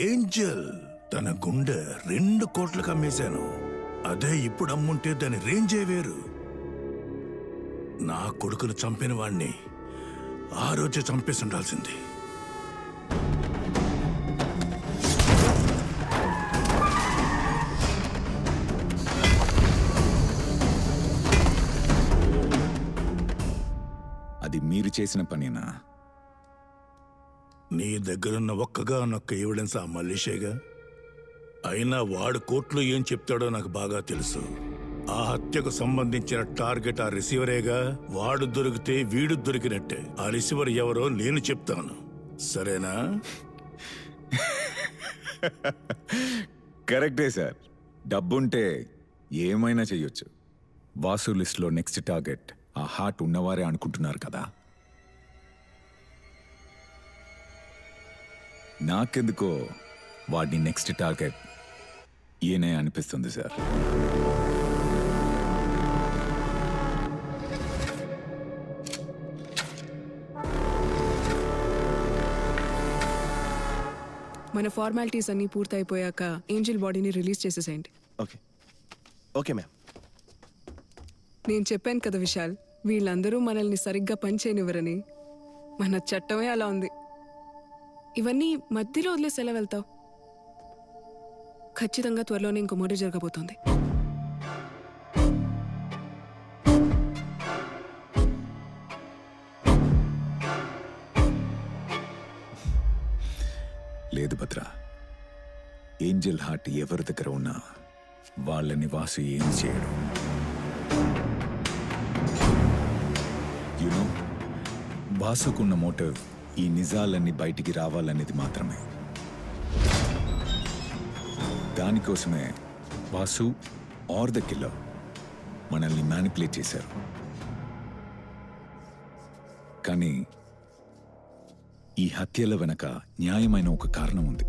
ఏంజల్. తన గుండె 2 కోట్లకు అమ్మేశాను. అదే ఇప్పుడు అమ్ముంటే దాని రేంజే వేరు. నా కొడుకును చంపిన వాణ్ణి ఆ రోజే చంపేసి ఉండాల్సింది. అది మీరు చేసిన పనేనా? నీ దగ్గరున్న ఒక్కగానొక్క ఎవిడెన్స్ ఆ మల్లేషేగా. అయినా వాడు కోర్టులో ఏం చెప్తాడో నాకు బాగా తెలుసు. ఆ హత్యకు సంబంధించిన టార్గెట్ ఆ రిసీవరేగా. వాడు దొరికితే వీడు దొరికినట్టే. ఆ రిసీవర్ ఎవరో నేను చెప్తాను, సరేనా? కరెక్టే సార్. డబ్బుంటే ఏమైనా చెయ్యొచ్చు. వాసు లిస్ట్లో నెక్స్ట్ టార్గెట్ ఆ హార్ట్ ఉన్నవారే అనుకుంటున్నారు కదా. నాకెందుకో వాడిని నెక్స్ట్ టార్గెట్ ఈయనే అనిపిస్తుంది సార్. మన ఫార్మాలిటీస్ అన్ని పూర్తయిపోయాక ఏంజల్ బాడీని రిలీజ్ చేసేసేయండి. Okay ma'am. నేను చెప్పాను కదా విశాల్, వీళ్ళందరూ మనల్ని సరిగ్గా పనిచేయనివ్వరని. మన చట్టమే అలా ఉంది. ఇవన్నీ మధ్యలో వదిలేసి ఎలా వెళ్తావు? ఖచ్చితంగా త్వరలోనే ఇంకో మర్డర్ జరగబోతోంది. లేదు భద్ర, ఏంజల్ హార్ట్ ఎవరి దగ్గర ఉన్నా వాళ్ళని వాసు ఏం చేయడం. యూనో, వాసుకున్న మోటివ్ ఈ నిజాలన్నీ బయటికి రావాలనేది మాత్రమే. దానికోసమే వాసు ఆర్ ద కిల్లర్ మనల్ని మ్యానిపులేట్ చేశారు. కానీ ఈ హత్యల వెనక న్యాయమైన ఒక కారణం ఉంది.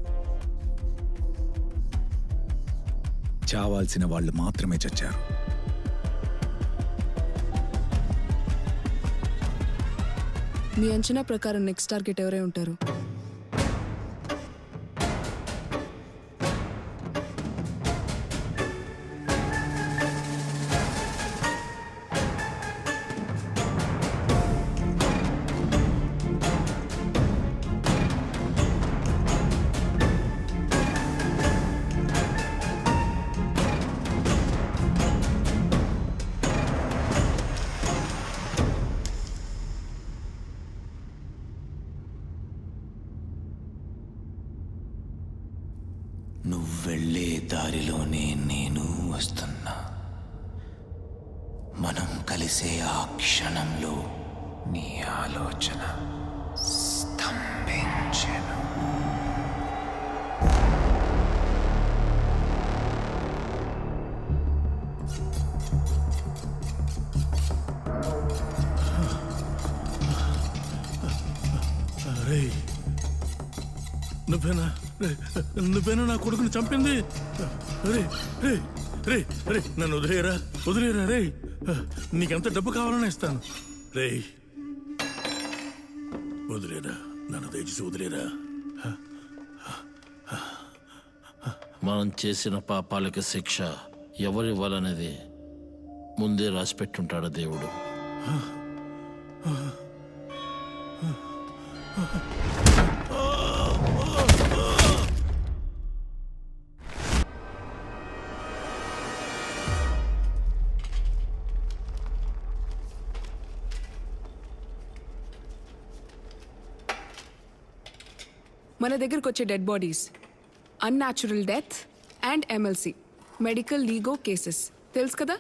చావాల్సిన వాళ్ళు మాత్రమే చచ్చారు. మీ అంచనా ప్రకారం నెక్స్ట్ టార్గెట్ ఎవరై ఉంటారు? నువ్వెళ్ళే దారిలోనే నేను వస్తున్నా. మనం కలిసే ఆ క్షణంలో నీ ఆలోచన స్తంభించెను. నువ్వేనా నా కొడుకుని చంపింది? రే రే రే రే నన్ను వదిలేరా, వదిలేరా. రే, నీకెంత డబ్బు కావాలన్నా ఇస్తాను. రే వదిలేరా, నన్ను దయచేసి వదిలేరా. మనం చేసిన పాపాలకి శిక్ష ఎవరివ్వాలనేది ముందే రాసిపెట్టుంటాడు దేవుడు. ఆ మన దగ్గరకు వచ్చే dead bodies unnatural death and MLC medical legal cases తెలుసు కదా.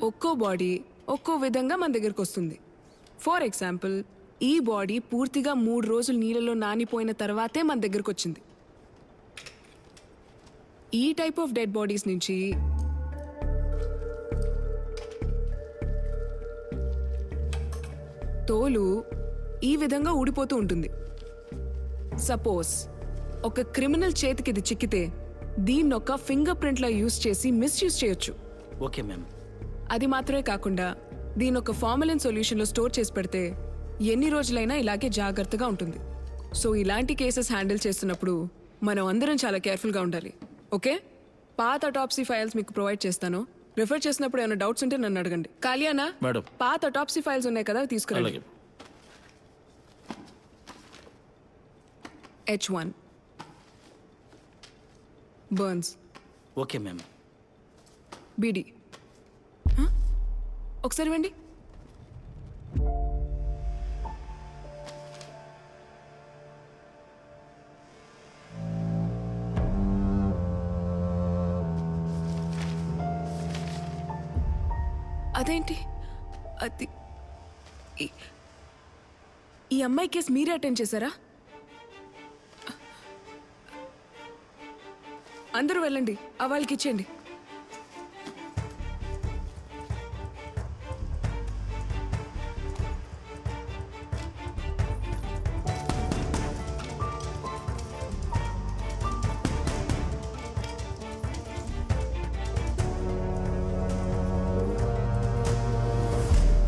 ఒక్కో బాడీ ఒక్కో విధంగా మన దగ్గరకు వస్తుంది. ఫర్ ఎగ్జాంపుల్, ఈ బాడీ పూర్తిగా 3 రోజులు నీళ్ళలో నానిపోయిన తర్వాతే మన దగ్గరకు వచ్చింది. ఈ టైప్ ఆఫ్ డెడ్ బాడీస్ నుంచి తోలు ఈ విధంగా ఊడిపోతూ ఉంటుంది. సపోజ్ ఒక క్రిమినల్ చేతికి ఇది చిక్కితే దీన్ని ఒక ఫింగర్ ప్రింట్ లా యూజ్ చేసి మిస్యూజ్ చేయొచ్చు. Okay ma'am. అది మాత్రమే కాకుండా దీని ఒక ఫార్మలిన్ సొల్యూషన్ లో స్టోర్ చేసి పెడితే ఎన్ని రోజులైనా ఇలాగే జాగ్రత్తగా ఉంటుంది. సో ఇలాంటి కేసెస్ హ్యాండిల్ చేస్తున్నప్పుడు మనం అందరం చాలా కేర్ఫుల్ గా ఉండాలి. ఓకే, పాత అటాప్సీ ఫైల్స్ మీకు ప్రొవైడ్ చేస్తాను. రిఫర్ చేసినప్పుడు ఏమైనా డౌట్స్ ఉంటే నన్ను అడగండి. కాలియానా, పాత అటాప్సీ ఫైల్స్ ఉన్నాయి కదా, తీసుకురండి. H1 burns. Okay ma'am. BD ఒకసారి వెండి. అదేంటి అది ఈ అమ్మాయి కేసు మీరే అటెండ్ చేశారా? అందరూ వెళ్ళండి, ఆ వాళ్ళకి ఇచ్చేయండి.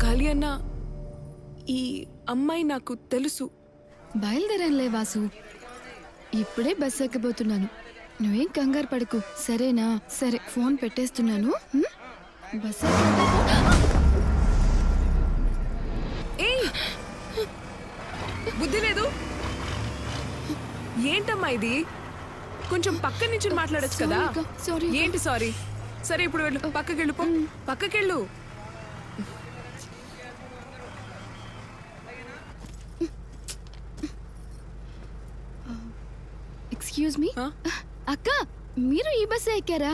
కాళీయన్న, ఈ అమ్మాయి నాకు తెలుసు. బయలుదేరానులే వాసు, ఇప్పుడే బస్ ఎక్కబోతున్నాను. నువ్వేం కంగారు పడకు, సరేనా? సరే, ఫోన్ పెట్టేస్తున్నాను. బస్ ఏయ్, బుద్ధి లేదు ఏంటమ్మా ఇది? కొంచెం పక్క నుంచి మాట్లాడొచ్చు కదా. ఏంటి సారీ? సరే ఇప్పుడు వెళ్ళు, పక్కకెళ్ళు, పక్కకెళ్ళు. ఎక్స్క్యూజ్ మీ అక్క, మీరు ఈ బస్సు ఎక్కారా?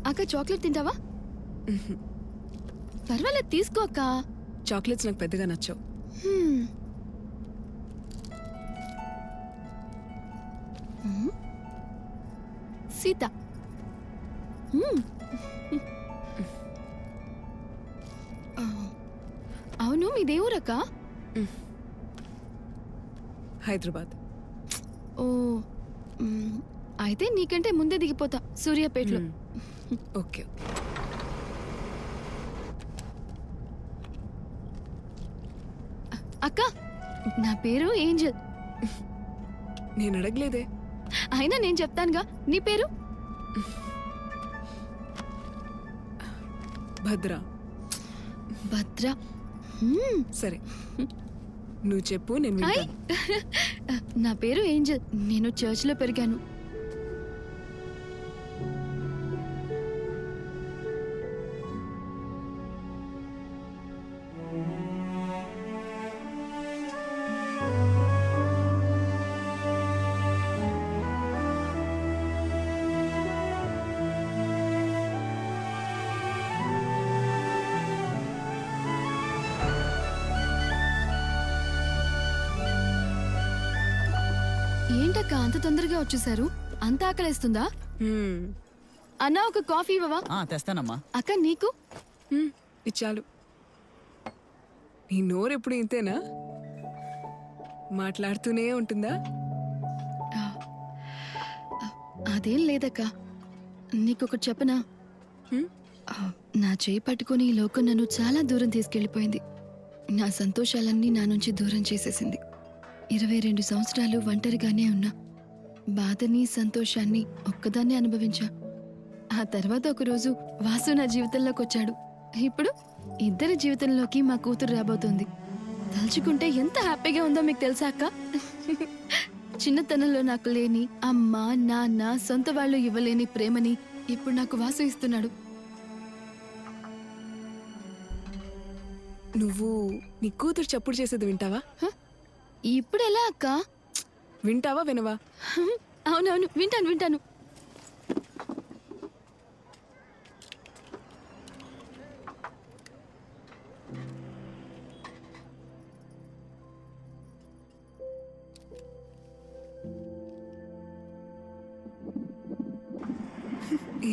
అక్క, చాక్లెట్ తింటావా? పర్వాలేదు, తీసుకో అక్క. చాక్లెట్స్ నాకు పెద్దగా నచ్చవు. సీత, అవును, మీ దేవురక్క? హైదరాబాద్. ఓ, అయితే నీకంటే ముందే దిగిపోతా సూర్యాపేటలో. ఓకే. అక్క, నా పేరు ఏంజల్. నేను అడగలేదే. అయినా నేను చెప్తానుగా. నీ పేరు? భద్ర. భద్ర, సరే నువ్వు చెప్పు, నేను వింటాను. నా పేరు ఏంజల్. నేను చర్చ్లో పెరిగాను. ఏంటక్క అంత తొందరగా వచ్చేసారు? అంత ఆకలేస్తుందా? అన్నా, ఒక కాఫీ ఇవ్వవా? తెస్తానమ్మా. అక్క, నీకు? ఇచ్చాలు. నీ నోరు ఎప్పుడు ఇంతేనా? మాట్లాడుతూనే ఉంటుందా? అదేం లేదక్క. నీకొకటి చెప్పనా? నా చేయి పట్టుకుని ఈ లోకం నన్ను చాలా దూరం తీసుకెళ్లిపోయింది. నా సంతోషాలన్నీ నా నుంచి దూరం చేసేసింది. 22 సంవత్సరాలు ఒంటరిగానే ఉన్నా. బాధని సంతోషాన్ని ఒక్కదాన్నే అనుభవించా. ఆ తర్వాత ఒకరోజు వాసు నా జీవితంలోకి వచ్చాడు. ఇప్పుడు ఇద్దరి జీవితంలోకి మా కూతురు రాబోతోంది. తలుచుకుంటే ఎంత హ్యాపీగా ఉందో మీకు తెలుసా అక్క? చిన్నతనంలో నాకు లేని అమ్మ, నాన్న, సొంత వాళ్ళు ఇవ్వలేని ప్రేమని ఇప్పుడు నాకు వాసు ఇస్తున్నాడు. నువ్వు నీ కూతురు చప్పుడు చేసేది వింటావా? ఇప్పుడు ఎలా అక్క? వింటావా వినవా? అవునవును వింటాను వింటాను.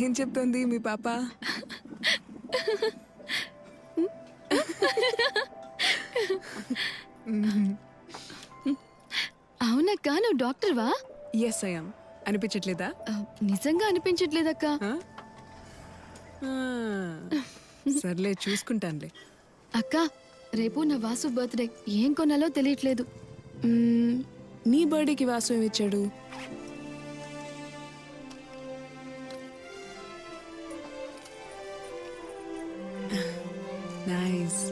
ఏం చెప్తోంది మీ పాప? అవునక్క, నువ్వు డాక్టర్వా? Yes I'm. అనిపించట్లేదా? నిజంగా అనిపించట్లేదక్క. సర్లే చూసుకుంటానులే. అక్క, రేపు నా వాసు బర్త్డే. ఏం కొనాలో తెలియట్లేదు. నీ బర్త్డేకి వాసు ఏమిచ్చాడు? నైస్.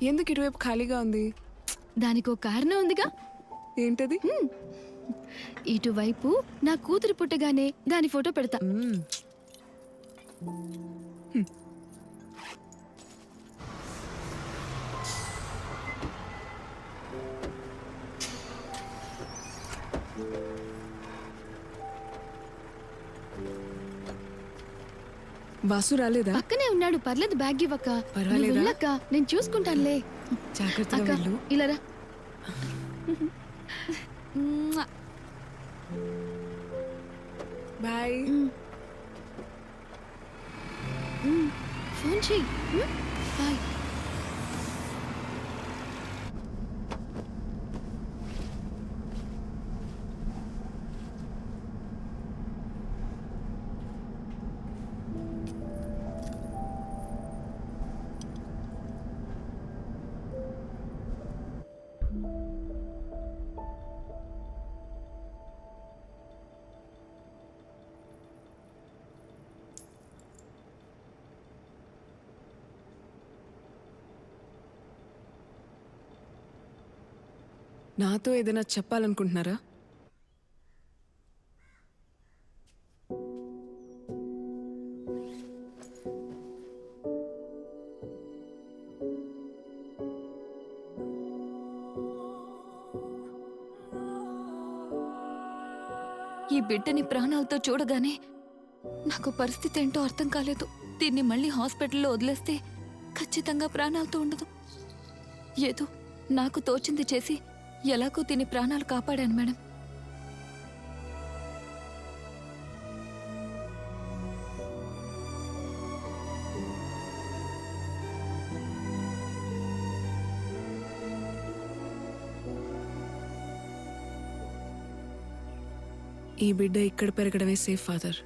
ఎందుకు ఇటువైపు ఖాళీగా ఉంది? దానికి ఒక కారణం ఉందిగా. ఏంటది? ఇటువైపు నా కూతురు పుట్టగానే దాని ఫోటో పెడతా. వాసు రాలేదా? పక్కనే ఉన్నాడు. పర్లేదు, బ్యాగ్ ఇవ్వక్క. పర్వాలేదా? నువ్వు వెళ్ళక్క, నేను చూసుకుంటానులే. జాగ్రత్తగా అక్క, వెళ్ళు. ఇలా రా. బాయ్. ఫోన్ చెయ్యి. బాయ్. నాతో ఏదైనా చెప్పాలనుకుంటున్నారా? ఈ బిడ్డని ప్రాణాలతో చూడగానే నాకు పరిస్థితి ఏంటో అర్థం కాలేదు. దీన్ని మళ్ళీ హాస్పిటల్లో వదిలేస్తే ఖచ్చితంగా ప్రాణాలతో ఉండదు. ఏదో నాకు తోచింది చేసి ఎలాగో దీని ప్రాణాలు కాపాడాను మేడం. ఈ బిడ్డ ఇక్కడ పెరగడమే సేఫ్ ఫాదర్.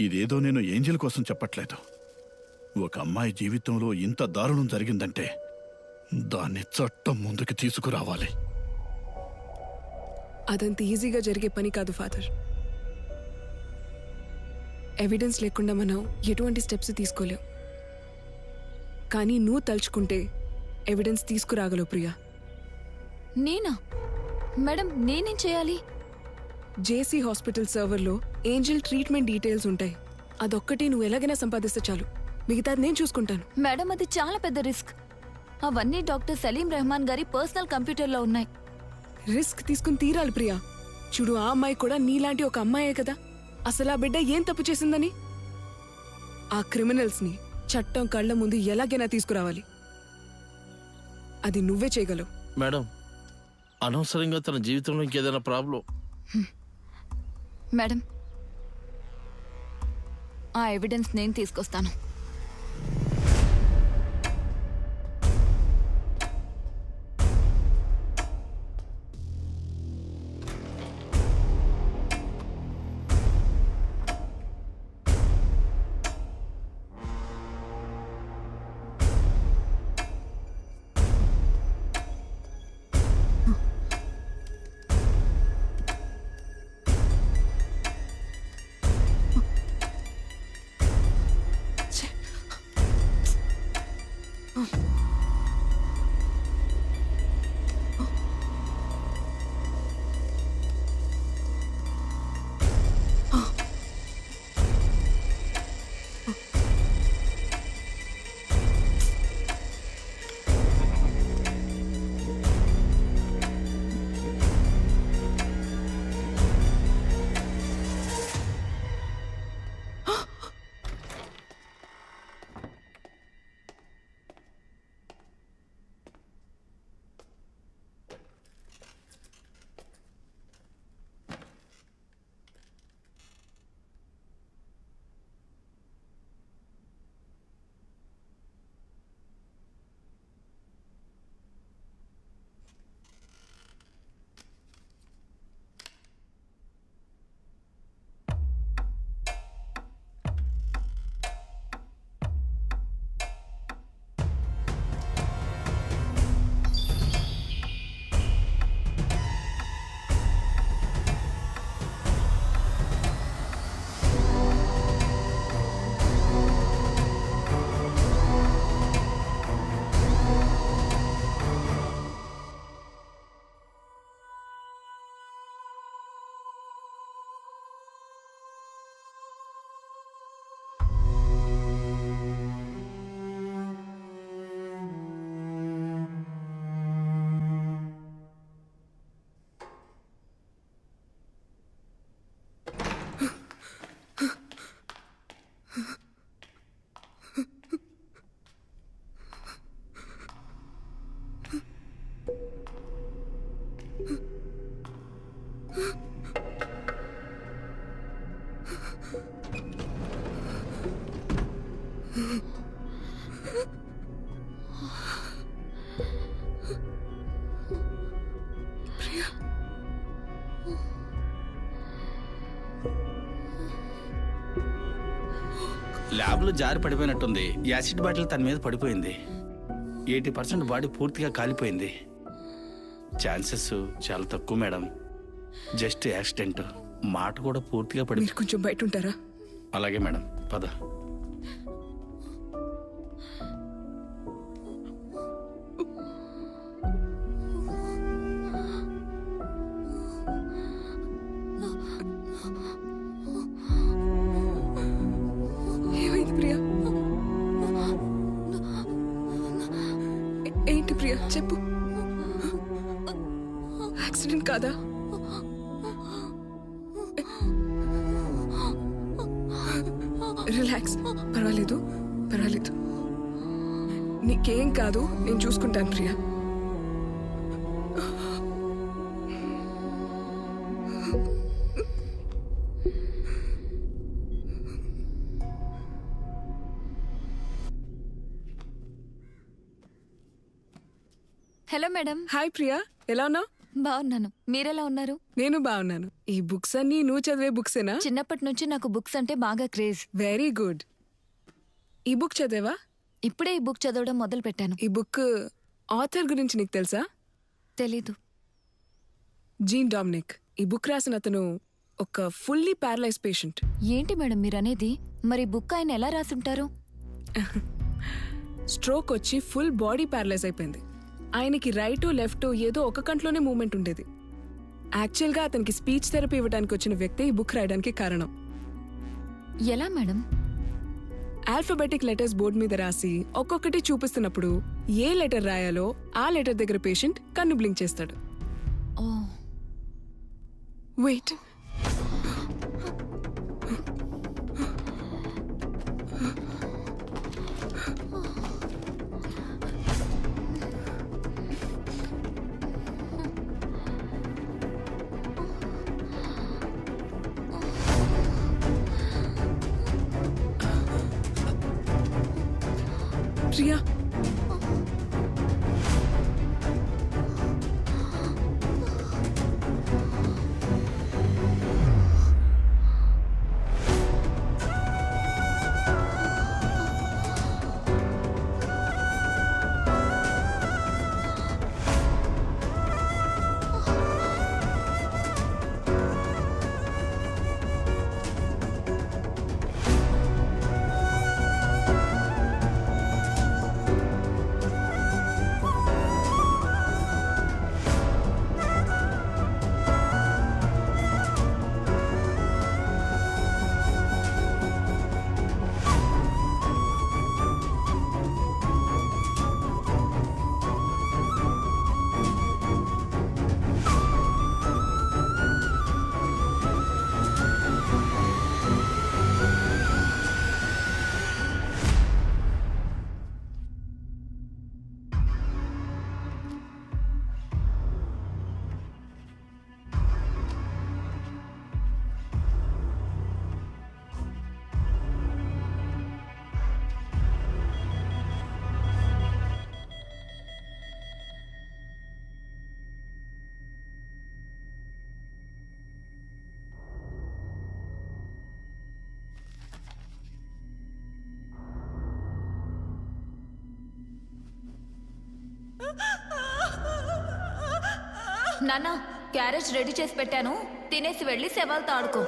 ఇదేదో నేను ఏంజెల్ కోసం చెప్పట్లేదు. ఒక అమ్మాయి జీవితంలో ఇంత దారుణం జరిగిందంటే దాన్ని చట్టం ముందుకు తీసుకురావాలి. అదంత ఈజీగా జరిగే పని కాదు ఫాదర్. ఎవిడెన్స్ లేకుండా మనం ఎటువంటి స్టెప్స్ తీసుకోలేం. కానీ నువ్వు తలుచుకుంటే ఎవిడెన్స్ తీసుకురాగలవు ప్రియా. నేనా మేడం? నేనేం చేయాలి? జేసీ హాస్పిటల్ సర్వర్లో ఏంజెల్ ట్రీట్మెంట్ డీటెయిల్స్ ఉంటాయి. అదొక్కటి నువ్వు ఎలాగైనా సంపాదిస్తే చాలు. మిగతాది నేను చూసుకుంటాను. మేడం, అది చాలా పెద్ద రిస్క్. అవన్నీ డాక్టర్ సలీం రెహమాన్ గారి పర్సనల్ కంప్యూటర్లో ఉన్నాయి. రిస్క్ తీసుకుని తీరాలి ప్రియా. చూడు, ఆ అమ్మాయి కూడా నీలాంటి ఒక అమ్మాయే కదా. అసలు ఆ బిడ్డ ఏం తప్పు చేసిందని? ఆ క్రిమినల్స్ ని చట్టం కళ్ళ ముందు ఎలాగైనా తీసుకురావాలి. అది నువ్వే చేయగలవు. మేడం, అనవసరంగా తన జీవితంలో ఇంకేదైనా ప్రాబ్లం. మేడం, ఆ ఎవిడెన్స్ నేను తీసుకొస్తాను. ఛే! ల్యాబ్లో జారి పడిపోయినట్టుంది. యాసిడ్ బాటిల్ తన మీద పడిపోయింది. 80% బాడీ పూర్తిగా కాలిపోయింది. ఛాన్సెస్ చాలా తక్కువ మేడం. Just accident. మాట కూడా పూర్తిగా పడి. మీరు కొంచెం బయట ఉంటారా? అలాగే మేడం, పద. ఏమైంది ప్రియా? ఏంటి ప్రియా చెప్పు. యాక్సిడెంట్ కాదా? రిలాక్స్, పర్వాలేదు పర్వాలేదు, నీకేం కాదు, నేను చూసుకుంటాను Priya. Hello madam. Hi Priya, ఎలా ఉన్నావు? బాగున్నాను, మీరెలా ఉన్నారు? నేను బాగున్నాను. ఈ బుక్స్ అన్ని నువ్వు చదివే బుక్సేనా? చిన్నప్పటి నుంచి నాకు బుక్స్ అంటే బాగా క్రేజ్. Very good. ఈ బుక్ చదివా? ఇప్పుడే ఈ బుక్ చదవడం మొదలు పెట్టాను. ఈ బుక్ ఆథర్ గురించి నీకు తెలుసా? తెలీదు. Gene Dominic. ఈ బుక్ రాసిన అతను ఒక ఫుల్లీ ప్యారలైజ్ పేషెంట్. ఏంటి మేడం మీరనేది? మరి బుక్ ఆయన ఎలా రాసుంటారు? స్ట్రోక్ వచ్చి ఫుల్ బాడీ ప్యారలైజ్ అయిపోయింది. ఆయనకి రైట్ లెఫ్ట్ ఏదో ఒక కంట్లోనే మూమెంట్ ఉండేది. యాక్చువల్గా అతనికి స్పీచ్ థెరపీ ఇవ్వడానికి వచ్చిన వ్యక్తి ఈ బుక్ రాయడానికి కారణం. ఎలా మేడం? ఆల్ఫాబెటిక్ లెటర్స్ బోర్డు మీద రాసి ఒక్కొక్కటి చూపిస్తున్నప్పుడు ఏ లెటర్ రాయాలో ఆ లెటర్ దగ్గర పేషెంట్ కన్ను బ్లింక్ చేస్తాడు. వెయిట్, ప్రియా నాన్న, క్యారేజ్ రెడీ చేసి పెట్టాను, తినేసి వెళ్ళి శవాలతో ఆడుకో.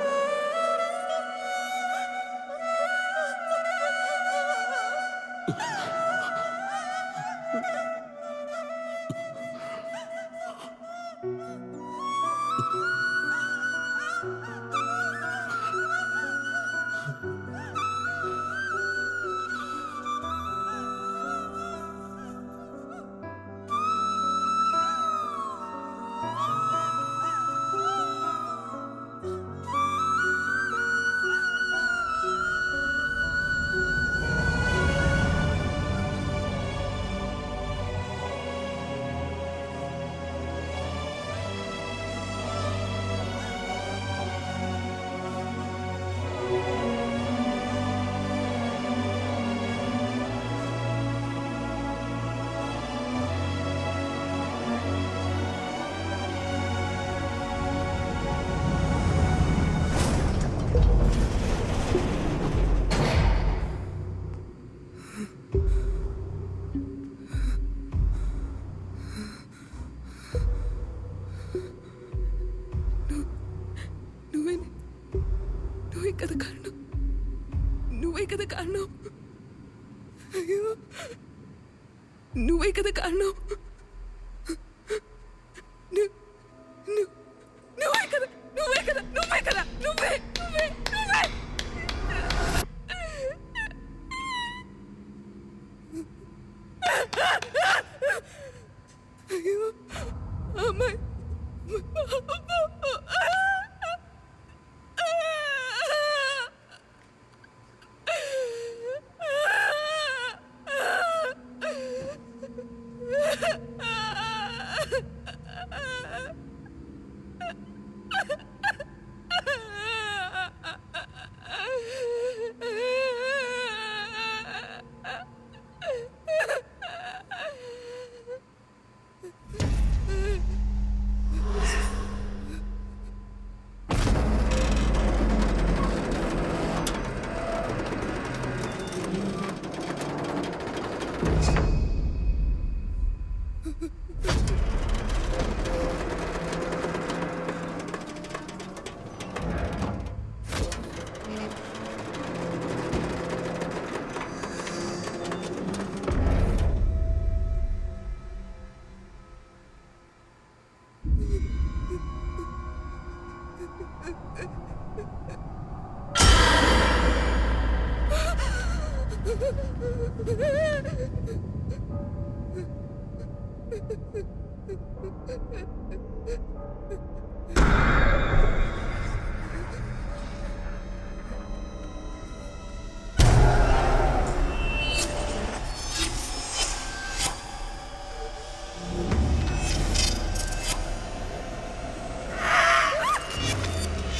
కదా కారణం, నువ్వే కదా కారణం, అయ్యో నువ్వే కదా కారణం, నువ్వే కదా నువ్వే కదా నువ్వే కదా నువ్వే నువ్వే నువ్వే. అయ్యో అమ్మాయి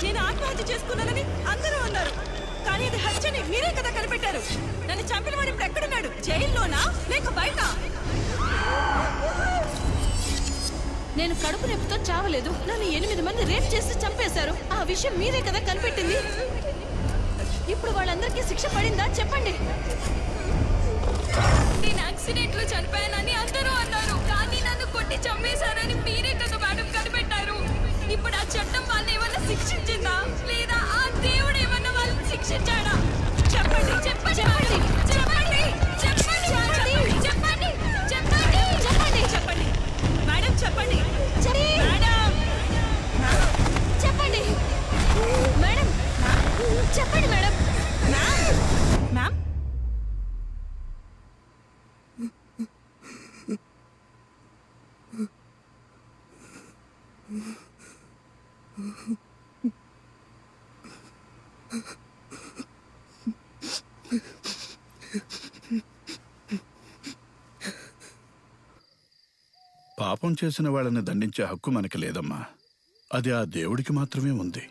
నేను ఆత్మహత్య చేసుకున్నానని అందరూ అన్నారు, కానీ అది హత్యని మీరే కదా కనిపెట్టారు. నన్ను చంపిన వాడు ఇప్పుడు ఎక్కడున్నాడు? జైల్లోనా లేక బయట? నేను కడుపు నొప్పితో చావలేదు, నన్ను 8 మంది రేప్ చేసి చంపేశారు. ఆ విషయం మీరే కదా కనిపెట్టింది. ఇప్పుడు వాళ్ళందరికీ శిక్ష పడిందా చెప్పండి. నేను యాక్సిడెంట్ లో చనిపోయానని అందరూ అన్నారు, కానీ నన్ను కొట్టి చంపేశారని మీరే కదా మేడం కనిపెట్టారు. ఇప్పుడు ఆ చట్టం వాళ్ళని ఏమన్నా శిక్షించిందా, లేదా ఆ దేవుడు ఏమన్నా వాళ్ళని శిక్షించాడా? చెప్పండి చెప్పండి చెప్పండి చెప్పండి చెప్పండి చెప్పండి చెప్పండి చెప్పండి చెప్పండి మేడం చెప్పండి మేడం చెప్పండి మేడం చెప్పండి మేడం. మ్యామ్ పాపం చేసిన వాళ్ళని దండించే హక్కు మనకి లేదమ్మా, అది ఆ దేవుడికి మాత్రమే ఉంది.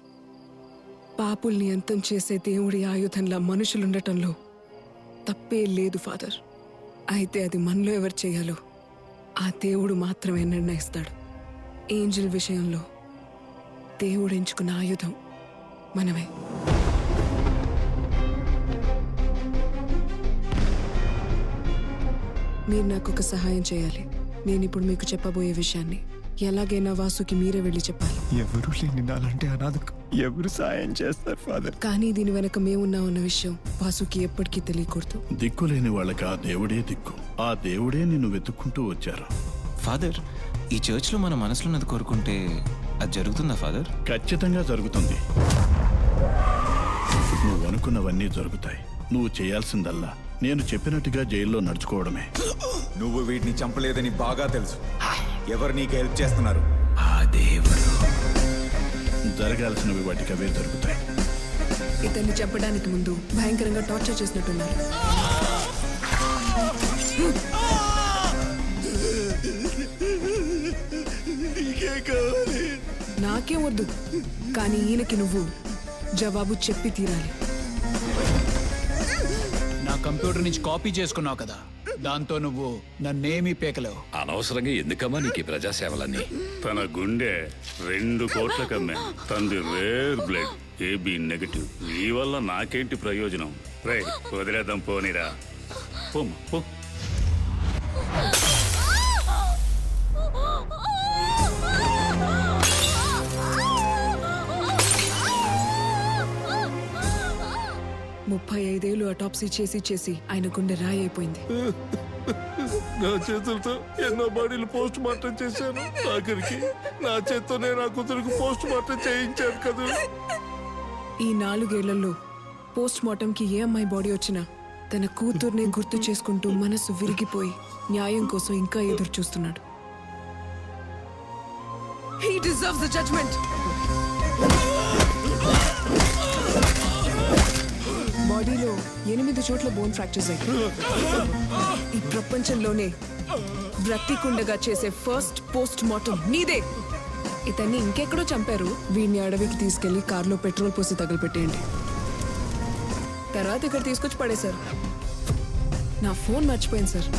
పాపుల్ని అంతం చేసే దేవుడి ఆయుధంలా మనుషులుండటంలో తప్పే లేదు ఫాదర్. అయితే అది మనలో ఎవరు చేయాలో ఆ దేవుడు మాత్రమే నిర్ణయిస్తాడు. ఏంజల్ విషయంలో దేవుడు ఎంచుకున్న ఆయుధం మనమే. మీరు నాకు ఒక సహాయం చేయాలి. నేను ఇప్పుడు మీకు చెప్పబోయే విషయాన్ని ఎలాగైనా వాసుకి మీరే వెళ్ళి చెప్పాలి. ఎవరు లేని నాలంటే అనాథకు ఎవరు సాయం చేస్తారు ఫాదర్? కానీ దీని వెనక మేమున్నామన్న విషయం వాసుకి ఎప్పటికీ తెలియకూడదు. దిక్కులేని వాళ్ళకి ఆ దేవుడే దిక్కు. ఆ దేవుడే నిన్ను వెతుక్కుంటూ వచ్చారు. ఫాదర్, ఈ చర్చ్లో మన మనసులో ఉన్నది కోరుకుంటే అది జరుగుతుందా ఫాదర్? ఖచ్చితంగా జరుగుతుంది. నువ్వు అనుకున్నవన్నీ జరుగుతాయి. నువ్వు చేయాల్సిందల్లా నేను చెప్పినట్టుగా జైల్లో నడుచుకోవడమే. నువ్వు వీటిని చంపలేదని బాగా తెలుసు. ఎవరు నీకు హెల్ప్ చేస్తున్నారు? ఆ దేవుడు. జరగాల్సినవి వాటికి అవే జరుగుతాయి. ఇతన్ని చంపడానికి ముందు భయంకరంగా టార్చర్ చేసినట్టున్నారు. నాకే వద్దు, కానీ ఈయనకి నువ్వు జవాబు చెప్పి తీరాలి. నా కంప్యూటర్ నుంచి కాపీ చేసుకున్నావు కదా, దాంతో నువ్వు నన్నేమీ పేకలేవు. అనవసరంగా ఎందుకమ్మా నీకు ఈ ప్రజాసేవలన్నీ? తన గుండె 2 కోట్ల కమ్మే, తంది రేర్ బ్లడ్ AB నెగటివ్. ఈ వల్ల నాకేంటి ప్రయోజనం? రే వదిలేద్దాం పోనీరా. పో. 35 ఏళ్ళు అటాప్సీ చేసి ఆయన గుండె రాయి అయిపోయింది. నా చేతులతో ఎన్నో బాడీలు పోస్ట్ మార్టం చేశాను. ఆఖరికి నా చేత్తోనే నా కూతురికి పోస్ట్ మార్టం చేయించాను కదా. ఈ 4 ఏళ్లలో పోస్ట్ మార్టంకి ఏ అమ్మాయి బాడీ వచ్చినా తన కూతుర్నే గుర్తు చేసుకుంటూ మనసు విరిగిపోయి న్యాయం కోసం ఇంకా ఎదురు చూస్తున్నాడు. He deserves the judgment. బాడీలో 8 చోట్ల బోన్ ఫ్రాక్చర్స్ అయ్యాయి. ఈ ప్రపంచంలోనే బ్రతికుండగా చేసే ఫస్ట్ పోస్ట్ మార్టం నీదే. ఇతన్ని ఇంకెక్కడో చంపారు. వీడిని అడవికి తీసుకెళ్లి కార్లో పెట్రోల్ పోసి తగలపెట్టేయండి. తర్వాత ఇక్కడ తీసుకొచ్చి పడేశారు. నా ఫోన్ మర్చిపోయింది సార్.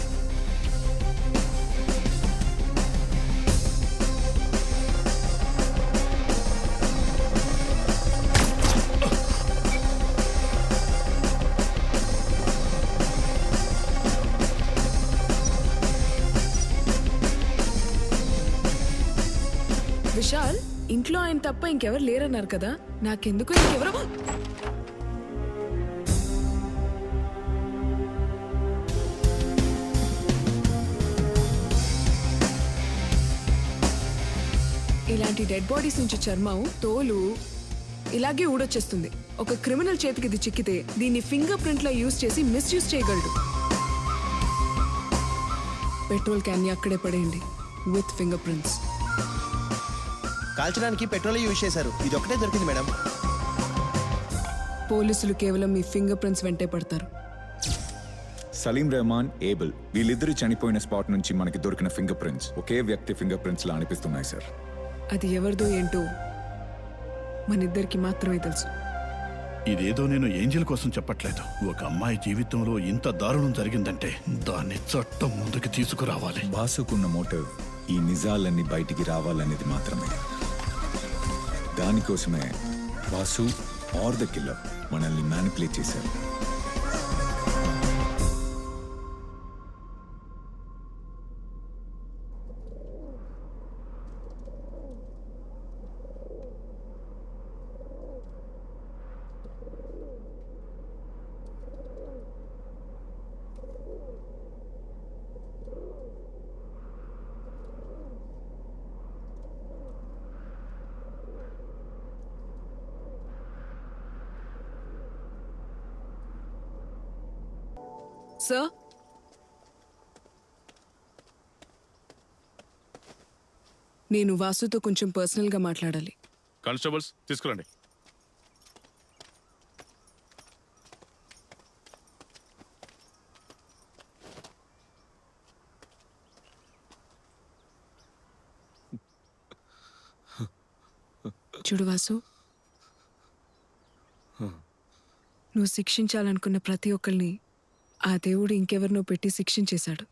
విశాల్, ఇంట్లో ఆయన తప్ప ఇంకెవరు లేరన్నారు కదా, నాకెందుకు ఇంకెవరో. ఇలాంటి డెడ్ బాడీస్ నుంచి చర్మం, తోలు ఇలాగే ఊడొచ్చేస్తుంది. ఒక క్రిమినల్ చేతికి ఇది చిక్కితే దీన్ని ఫింగర్ ప్రింట్ లా యూజ్ చేసి మిస్యూజ్ చేయగలడు. పెట్రోల్ క్యాన్ ని అక్కడే పడేయండి విత్ ఫింగర్ ప్రింట్స్. కాల్చడానికి పెట్రోల్ యూజ్ చేశారు. ఇది ఒకటే దొరికింది మేడం. పోలీసులు కేవలం మీ ఫింగర్ ప్రింట్స్ వెంటే పడతారు. సలీం రెహమాన్, ఏబుల్ వీళ్ళిద్దరూ చనిపోయిన స్పాట్ నుంచి మనకి దొరికిన ఫింగర్ ప్రింట్స్ ఒకే వ్యక్తి ఫింగర్ ప్రింట్స్ లా అనిపిస్తున్నాయి సార్. అది ఎవరిదో ఏంటో మనిద్దరికి మాత్రమే తెలుసు. ఇదేదో నేను ఏంజల్ కోసం చెప్పట్లేదు. ఒక అమ్మాయి జీవితంలో ఇంత దారుణం జరిగిందంటే దాన్ని చట్టం ముందుకు తీసుకురావాలి. బాసుకున్న మోటివ్ ఈ నిజాలన్నీ బయటికి రావాలనేది మాత్రమే. దానికోసమే బాసు ఆర్ ద కిల్లర్ మనల్ని మ్యానిపులేట్ చేశారు. సార్, నేను వాసుతో కొంచెం పర్సనల్ గా మాట్లాడాలి. కానిస్టేబుల్స్ తీసుకురండి. చూడు వాసు, నువ్వు శిక్షించాలనుకున్న ప్రతి ఒక్కరిని ఆ దేవుడు ఇంకెవరినో పెట్టి శిక్షించేశాడు.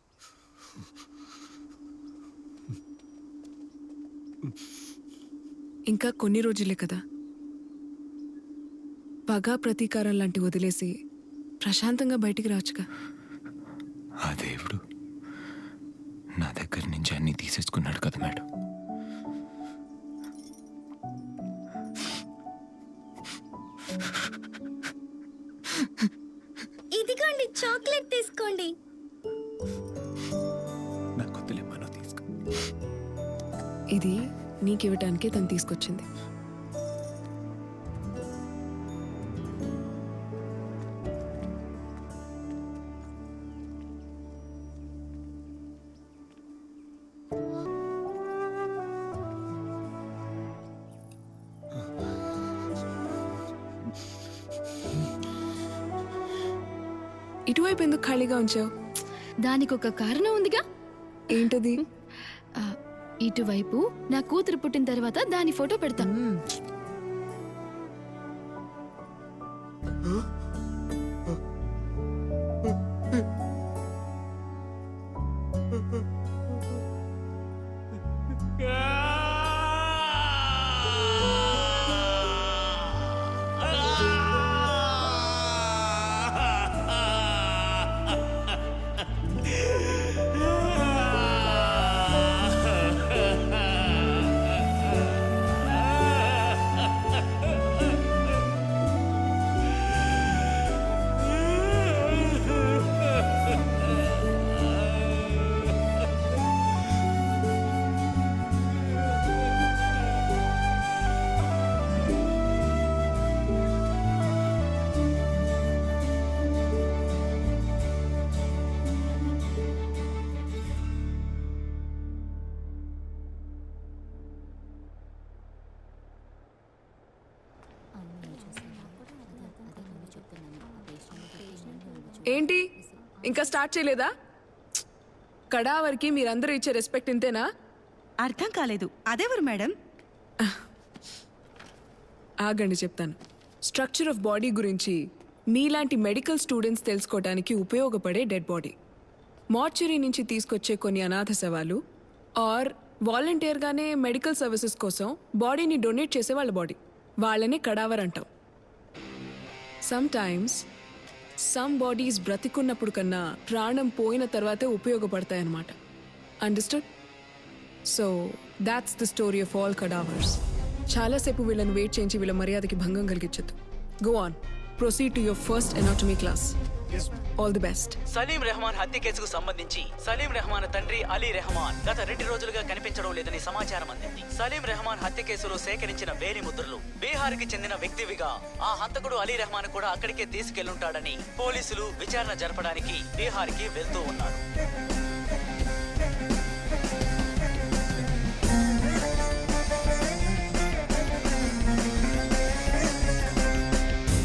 ఇంకా కొన్ని రోజులే కదా. పగా ప్రతీకారం లాంటి వదిలేసి ప్రశాంతంగా బయటికి రావచ్చుగా. ఆ దేవుడు నా దగ్గర నుంచి అన్ని తీసేసుకున్నాడు కదా మేడం. ఇదిగోండి చాక్లెట్ తీసుకోండి. ఇది నీకివ్వటానికే తను తీసుకొచ్చింది. ఇటువైపు ఎందుకు ఖాళీగా ఉంచావు? దానికి ఒక కారణం ఉందిగా. ఏంటది? ఇటువైపు నా కూతురు పుట్టిన తర్వాత దాని ఫోటో పెడతా. ఏంటి ఇంకా స్టార్ట్ చేయలేదా? కడావరికి మీరందరూ ఇచ్చే రెస్పెక్ట్ ఇంతేనా? అర్థం కాలేదు. అదెవరు మేడం? ఆగండి చెప్తాను. స్ట్రక్చర్ ఆఫ్ బాడీ గురించి మీలాంటి మెడికల్ స్టూడెంట్స్ తెలుసుకోవడానికి ఉపయోగపడే డెడ్ బాడీ, మార్చురీ నుంచి తీసుకొచ్చే కొన్ని అనాథ శవాలు, ఆర్ వాలంటీర్గానే మెడికల్ సర్వీసెస్ కోసం బాడీని డొనేట్ చేసే వాళ్ళ బాడీ, వాళ్ళని కడావర్ అంటాం. సమ్ టైమ్స్ సమ్ బాడీస్ బ్రతికున్నప్పుడు కన్నా ప్రాణం పోయిన తర్వాతే ఉపయోగపడతాయన్నమాట. Understood? So that's the story of all cadavers. చాలాసేపు వీళ్ళని వెయిట్ చేయించి వీళ్ళ మర్యాదకి భంగం కలిగించద్దు. Go on, proceed to your first anatomy class. All the best. Salim Rahman హత్య కేసుకు సంబంధించి సలీం రెహమాన్ తండ్రి అలీ రెహమాన్ గత 2 రోజులుగా కనిపించడం లేదని సమాచారం అందింది. సలీం రెహమాన్ హత్య కేసులో సేకరించిన వేలి ముద్రలు బీహార్ కి చెందిన వ్యక్తివిగా ఆ హంతకుడు అలీ రెహమాన్ కూడా అక్కడికే తీసుకెళ్లుంటాడని పోలీసులు విచారణ జరపడానికి బీహార్ కి వెళ్తూ ఉన్నారు.